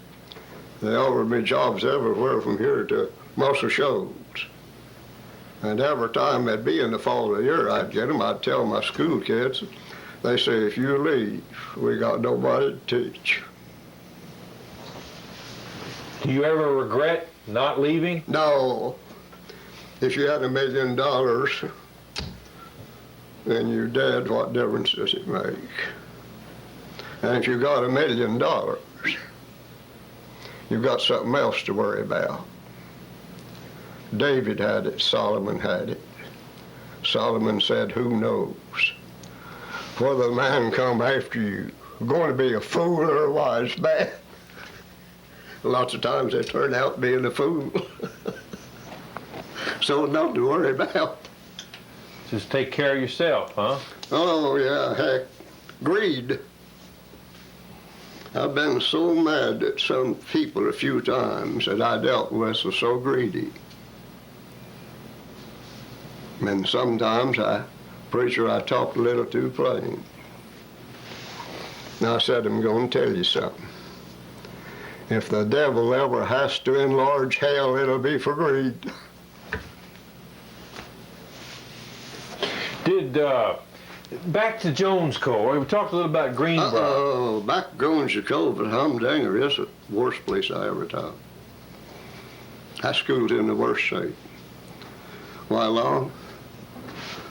S2: They offered me jobs everywhere from here to Muscle Shoals. And every time it'd be in the fall of the year I'd get them, I'd tell my school kids, they say, if you leave, we got nobody to teach.
S1: Do you ever regret not leaving?
S2: No. If you had $1 million and you're dead, what difference does it make? And if you got $1 million, you've got something else to worry about. David had it, Solomon had it. Solomon said, who knows? Whether the man come after you, going to be a fool or a wise man. Lots of times they turn out being a fool. So nothing to worry about.
S1: Just take care of yourself, huh?
S2: Oh yeah, heck, greed. I've been so mad at some people a few times that I dealt with were so greedy. And sometimes I talked a little too plain. And I said, I'm going to tell you something. If the devil ever has to enlarge hell, it'll be for greed.
S1: Back to Jones Cove. We talked a little about Greenbrier.
S2: Oh, back to Jones Cove at Humdinger is the worst place I ever taught. I schooled in the worst shape. Why, long?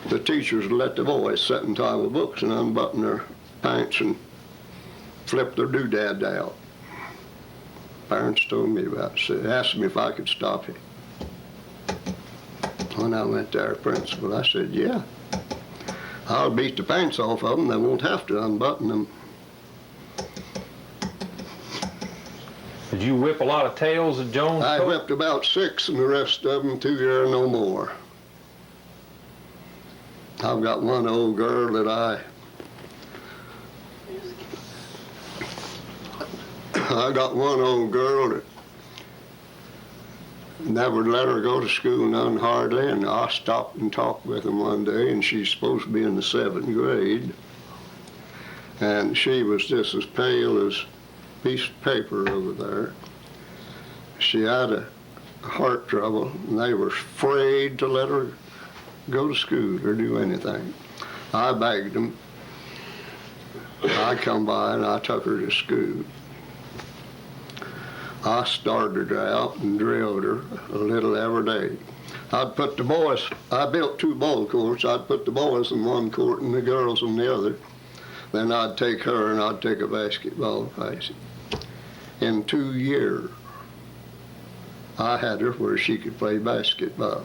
S2: The teachers let the boys sit in time with books and unbutton their pants and flip their doodads out. Parents told me about it. Asked me if I could stop it. When I went to our principal, I said, yeah. I'll beat the pants off of them. They won't have to unbutton them.
S1: Did you whip a lot of tails at Jones
S2: I
S1: Cove?
S2: whipped about 6 and the rest of them 2 years no more. I've got one old girl that I got one old girl that never let her go to school none hardly, and I stopped and talked with him one day, and she's supposed to be in the 7th grade. And she was just as pale as a piece of paper over there. She had a heart trouble, and they were afraid to let her go to school or do anything. I begged them. I come by and I took her to school. I started her out and drilled her a little every day. I'd put the boys, I built 2 ball courts. I'd put the boys in one court and the girls in the other. Then I'd take her and I'd take a basketball practice. In 2 years, I had her where she could play basketball.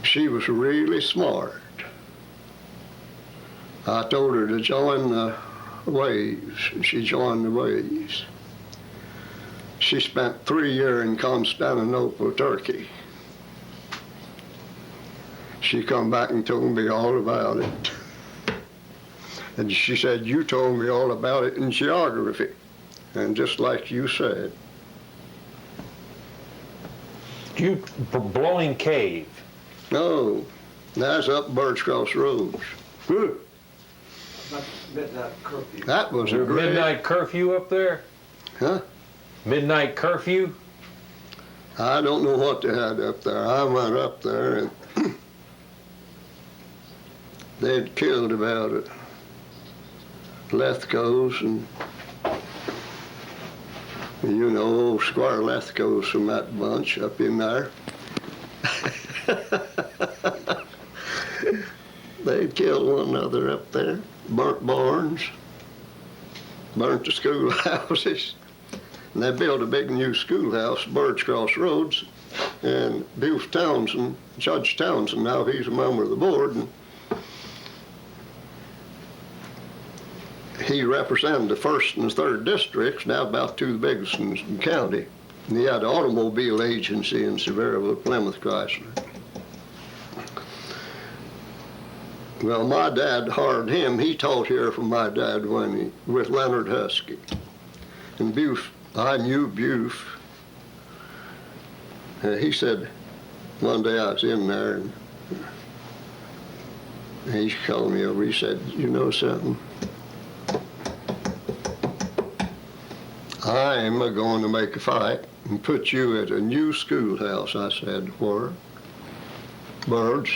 S2: She was really smart. I told her to join the Waves, and she joined the Waves. She spent 3 years in Constantinople, Turkey. She come back and told me all about it. And she said, you told me all about it in geography. And just like you said.
S1: You blowing cave.
S2: No, that's up Birch Cross Roads. Good.
S3: Midnight curfew.
S2: That was a
S1: Your
S2: great...
S1: midnight curfew up there?
S2: Huh?
S1: Midnight curfew?
S2: I don't know what they had up there. I went up there and they'd killed about it. Lethco's and, you know, old Squire Lethco's from that bunch up in there. They'd killed one another up there, burnt barns, burnt the schoolhouses. And they built a big new schoolhouse, Birch Cross Roads, and Buford Townsend, Judge Townsend, now he's a member of the board, and he represented the 1st and the 3rd districts, now about 2 of the biggest in the county. And he had an automobile agency in Sevierville, Plymouth Chrysler. Well, my dad hired him. He taught here from my dad with Leonard Husky. And Buford, I knew Buford. He said, one day I was in there and he called me over. He said, you know something? I am going to make a fight and put you at a new schoolhouse. I said, where? Birds.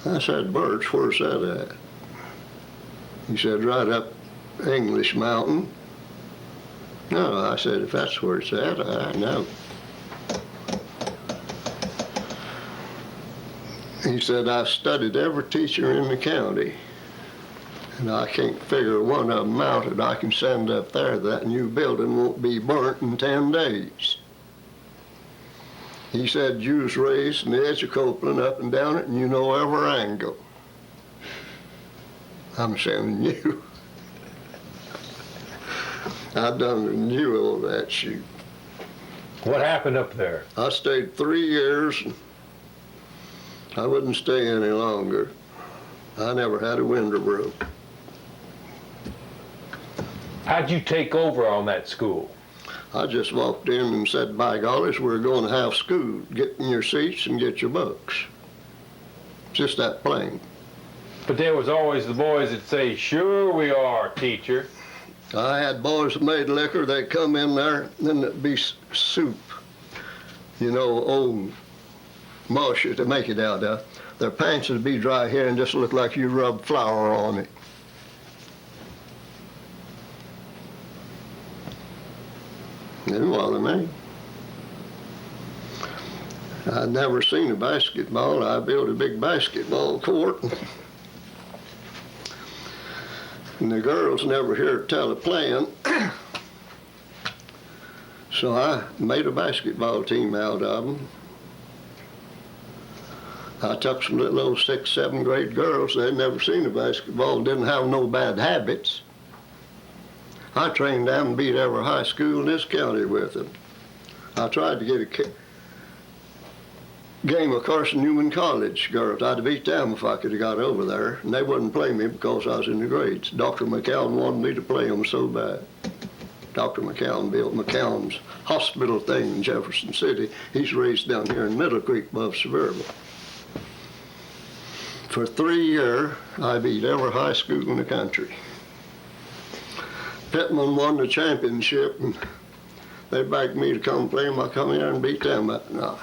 S2: I said, Birds, where's that at? He said, right up English Mountain. No, I said, if that's where it's at, I know. He said, I've studied every teacher in the county, and I can't figure one of them out that I can send up there. That new building won't be burnt in 10 days. He said, you was raised in the edge of Copeland, up and down it, and you know every angle. I'm sending you. I done knew all that shoot.
S1: What happened up there?
S2: I stayed 3 years. I wouldn't stay any longer. I never had a window broke.
S1: How'd you take over on that school?
S2: I just walked in and said, by golly, we're going to have school. Get in your seats and get your books. Just that plain.
S1: But there was always the boys that say, sure we are, teacher.
S2: I had boys that made liquor. They'd come in there, and then there'd be soup. You know, old mush to make it out of. Their pants would be dry here and just look like you rubbed flour on it. Didn't bother me. I'd never seen a basketball. I built a big basketball court. And the girls never hear tell of playing. So I made a basketball team out of them. I took some little old 6th, 7th grade girls. They'd never seen a basketball, didn't have no bad habits. I trained them and beat every high school in this county with them. I tried to game of Carson Newman College girls. I'd have beat them if I could have got over there, and they wouldn't play me because I was in the grades. Dr. McCown wanted me to play them so bad. Dr. McCown built McCown's hospital thing in Jefferson City. He's raised down here in Middle Creek above Suburban. For 3 years, I beat every high school in the country. Pittman won the championship, and they begged me to come play them. I come here and beat them that night.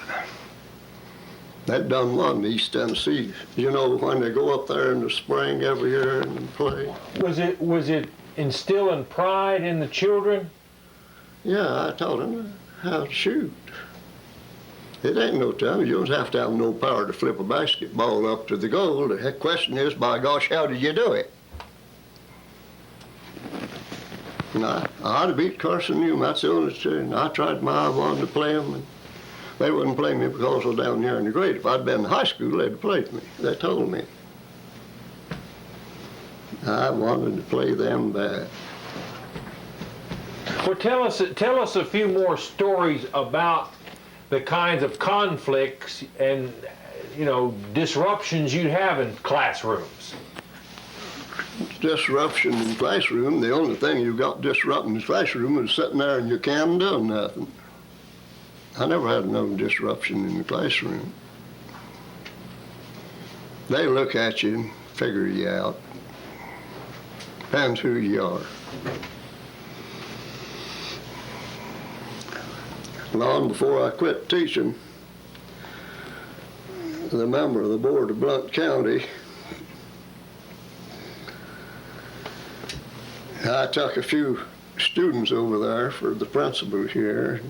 S2: They'd done won East Tennessee. You know, when they go up there in the spring every year and play.
S1: Was it instilling pride in the children?
S2: Yeah, I taught them how to shoot. It ain't no time. You don't have to have no power to flip a basketball up to the goal. The question is, by gosh, how did you do it? And I ought to beat Carson Newman. That's the only thing. I tried my one to play them, and they wouldn't play me because I was down here in the grade. If I'd been in high school, they'd have played me. They told me. I wanted to play them bad.
S1: Well, tell us a few more stories about the kinds of conflicts and, you know, disruptions you'd have in classrooms.
S2: Disruption in the classroom, the only thing you got disrupting the classroom is sitting there and you can't do nothing. I never had no disruption in the classroom. They look at you and figure you out. Depends who you are. Long before I quit teaching, the member of the board of Blount County, I took a few students over there for the principal here,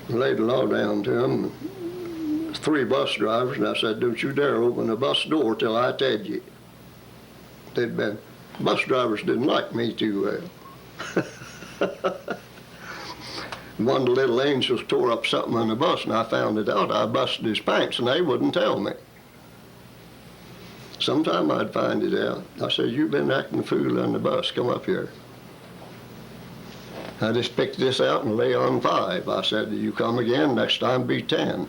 S2: laid the law down to them, 3 bus drivers, and I said, don't you dare open a bus door till I tell you. Bus drivers didn't like me too well. One of the little angels tore up something on the bus, and I found it out. I busted his pants, and they wouldn't tell me. Sometime I'd find it out. I said, you've been acting a fool on the bus. Come up here. I just picked this out and lay on 5. I said, you come again, next time be 10.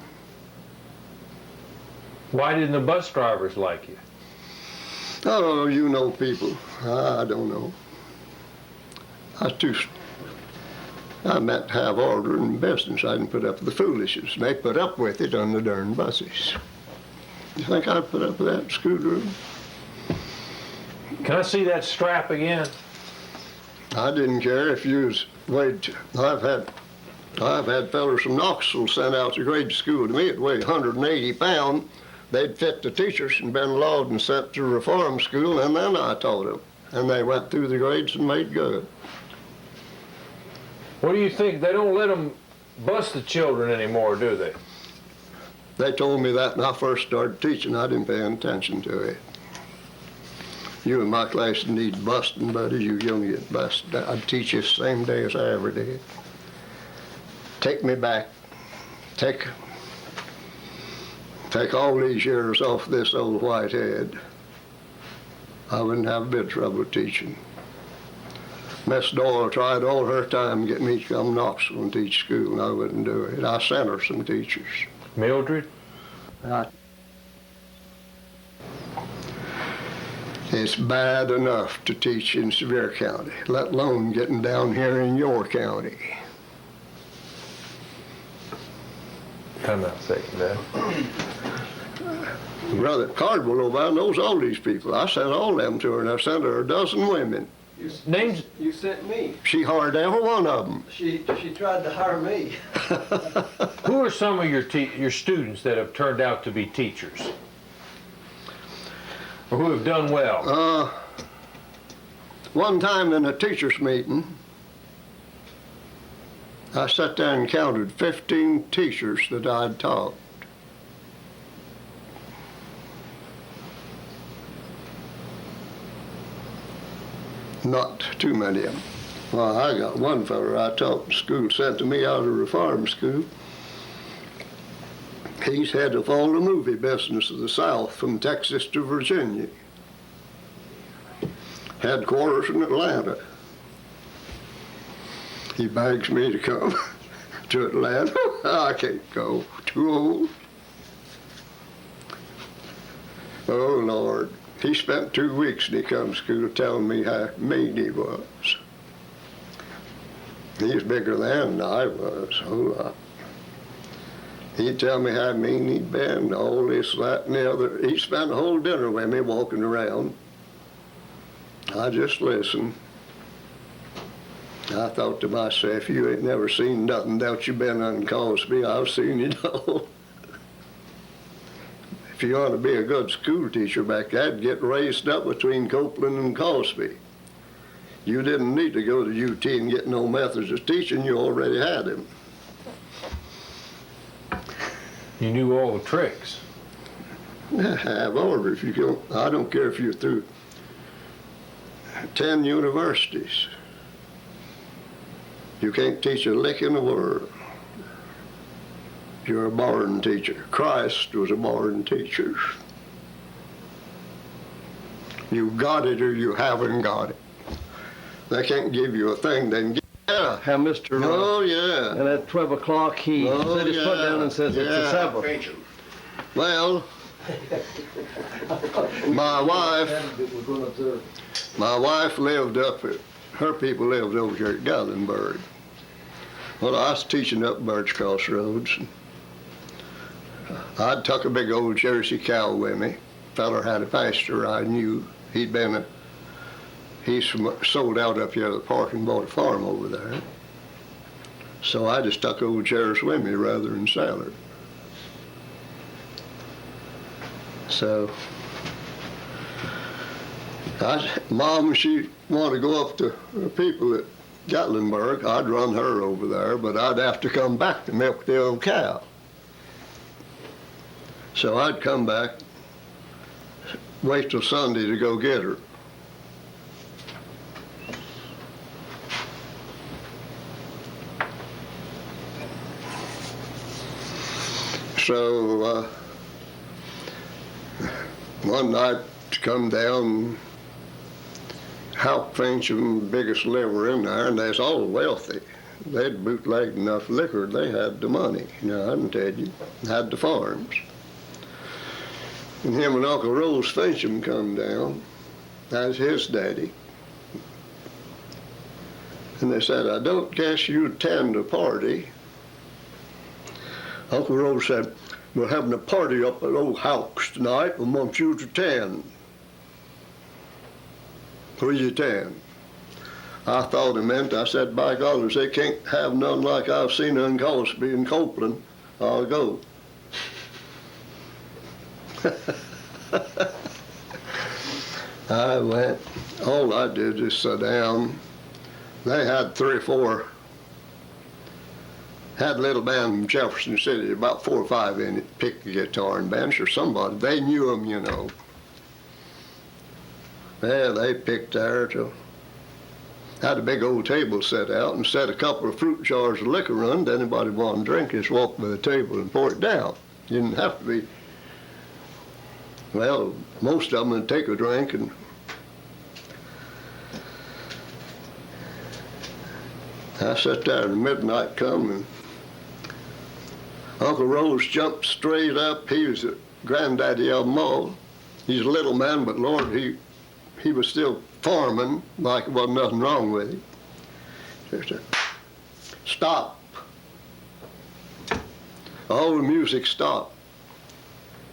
S1: Why didn't the bus drivers like you?
S2: Oh, you know people. I don't know. I meant to have order in business. I didn't put up with the foolishness. They put up with it on the darn buses. You think I'd put up with that in schoolroom?
S1: Can I see that strap again?
S2: I didn't care if you was weighed. I've had fellas from Knoxville sent out to grade school to me. It weighed 180 pounds. They'd fit the teachers and been lauded and sent to reform school, and then I taught them. And they went through the grades and made good.
S1: What do you think? They don't let them bust the children anymore, do they?
S2: They told me that when I first started teaching. I didn't pay any attention to it. You in my class need busting, buddy. You young get busted. I'd teach you the same day as I ever did. Take me back. Take all these years off this old white head. I wouldn't have a bit of trouble teaching. Miss Doyle tried all her time to get me to come to Knoxville and teach school, and I wouldn't do it. I sent her some teachers.
S1: Mildred?
S2: It's bad enough to teach in Sevier County, let alone getting down here in your county.
S1: Come out a second, Dad.
S2: Brother Cardwell over there knows all these people. I sent all them to her, and I sent her a dozen women.
S1: Names?
S3: You sent me.
S2: She hired every one of them.
S3: She tried to hire me.
S1: Who are some of your students that have turned out to be teachers? Or who have done well?
S2: One time in a teacher's meeting, I sat there and counted 15 teachers that I'd taught. Not too many of them. Well, I got one fella I taught in school, sent to me out of reform school. He's head of all the movie business of the South, from Texas to Virginia. Headquarters in Atlanta. He begs me to come to Atlanta. I can't go, too old. Oh, Lord. He spent 2 weeks and he come to school telling me how mean he was. He's bigger than I was, a whole lot. He'd tell me how mean he'd been, all this, that, and the other. He spent a whole dinner with me walking around. I just listened. I thought to myself, you ain't never seen nothing that you been on Cosby. I've seen it all. If you want to be a good school teacher back then, get raised up between Copeland and Cosby. You didn't need to go to UT and get no methods of teaching. You already had them.
S1: You knew all the tricks.
S2: I have orders. I don't care if you're through 10 universities. You can't teach a lick in the world. You're a born teacher. Christ was a born teacher. You got it or you haven't got it. They can't give you a thing they can give. Yeah.
S3: How Mr.
S2: Oh, yeah.
S3: And at 12 o'clock, he set his foot down and says, it's a Sabbath.
S2: Well, my wife lived up at, her people lived over here at Gatlinburg. Well, I was teaching up Birch Cross Roads. I'd took a big old Jersey cow with me. Feller had a pasture I knew. He sold out up here at the park and bought a farm over there. So I just took old Jersey with me rather than sell her. So, Mom, she wanted to go up to the people at Gatlinburg. I'd run her over there, but I'd have to come back to milk the old cow. So I'd come back, wait till Sunday to go get her. So one night to come down, Hauck Fincham, biggest liver in there, and they's all wealthy. They'd bootlegged enough liquor, they had the money. You know, I can tell you, had the farms. And him and Uncle Rose Fincham come down. That's his daddy. And they said, I don't guess you attend a party. Uncle Rose said, we're having a party up at old Hauck's tonight. We want you to attend. Will you attend? I thought it meant, I said, by God, they can't have none like I've seen in Cosby and Copeland. I'll go. I went. All I did is sit down. They had 3 or 4. Had a little band from Jefferson City, about 4 or 5 in it, picked the guitar and bench or somebody. They knew them, you know. Yeah, they picked there till had a big old table set out and set a couple of fruit jars of liquor on. Anybody want to drink, just walk by the table and pour it down. You didn't have to be. Well, most of them would take a drink, and I sat there and midnight come, and Uncle Rose jumped straight up. He was the granddaddy of them all. He's a little man, but Lord, he was still farming like there wasn't nothing wrong with him. He said, stop. All the music stopped.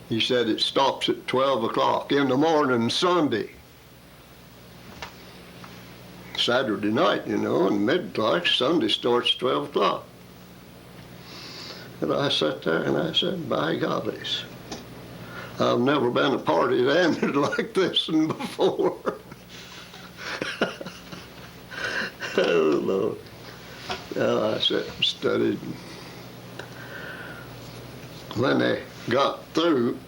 S2: He said it stops at 12 o'clock in the morning Sunday. Saturday night, you know, and midnight, Sunday starts 12 o'clock. And I sat there and I said, by gollies, I've never been a party that ended like this and before. Oh, Lord. Well, I sat and studied. When they got through,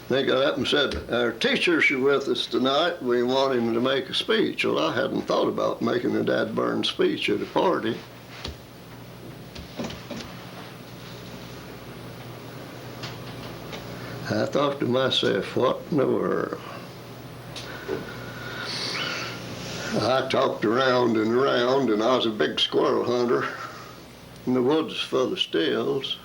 S2: they got up and said, our teachers are with us tonight. We want him to make a speech. Well, I hadn't thought about making a dad-burn speech at a party. I thought to myself, what in the world? I talked around and around, and I was a big squirrel hunter in the woods full of stills.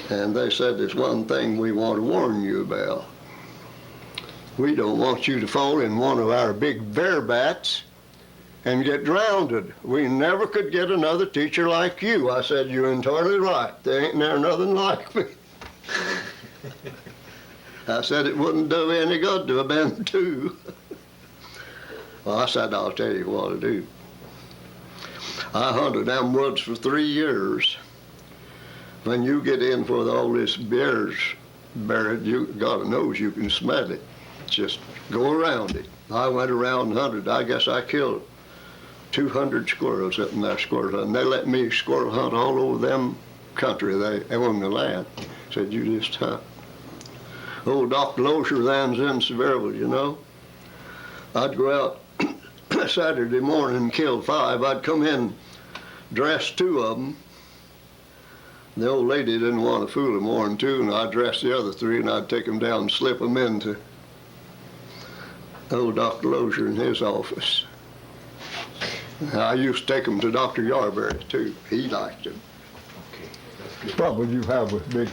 S2: And they said, there's one thing we want to warn you about. We don't want you to fall in one of our big bear bats and get drowned. We never could get another teacher like you. I said, you're entirely right. There ain't there nothing like me. I said it wouldn't do any good to have been two. Well, I said, I'll tell you what to do. I hunted them woods for 3 years. When you get in where all this bear's buried, God knows you can smell it. Just go around it. I went around and hunted. I guess I killed 200 squirrels up in that squirrel hunt. And they let me squirrel hunt all over them country. They own the land. Said, you just hunt. Old Dr. Lozier then's in Sevierville, you know. I'd go out Saturday morning and kill 5. I'd come in, dress 2 of them. The old lady didn't want to fool them more than 2, and I'd dress the other 3, and I'd take them down and slip them into old Dr. Lozier in his office. I used to take them to Dr. Yarberry, too. He liked them.
S1: Okay, that's good.
S2: Trouble you have with big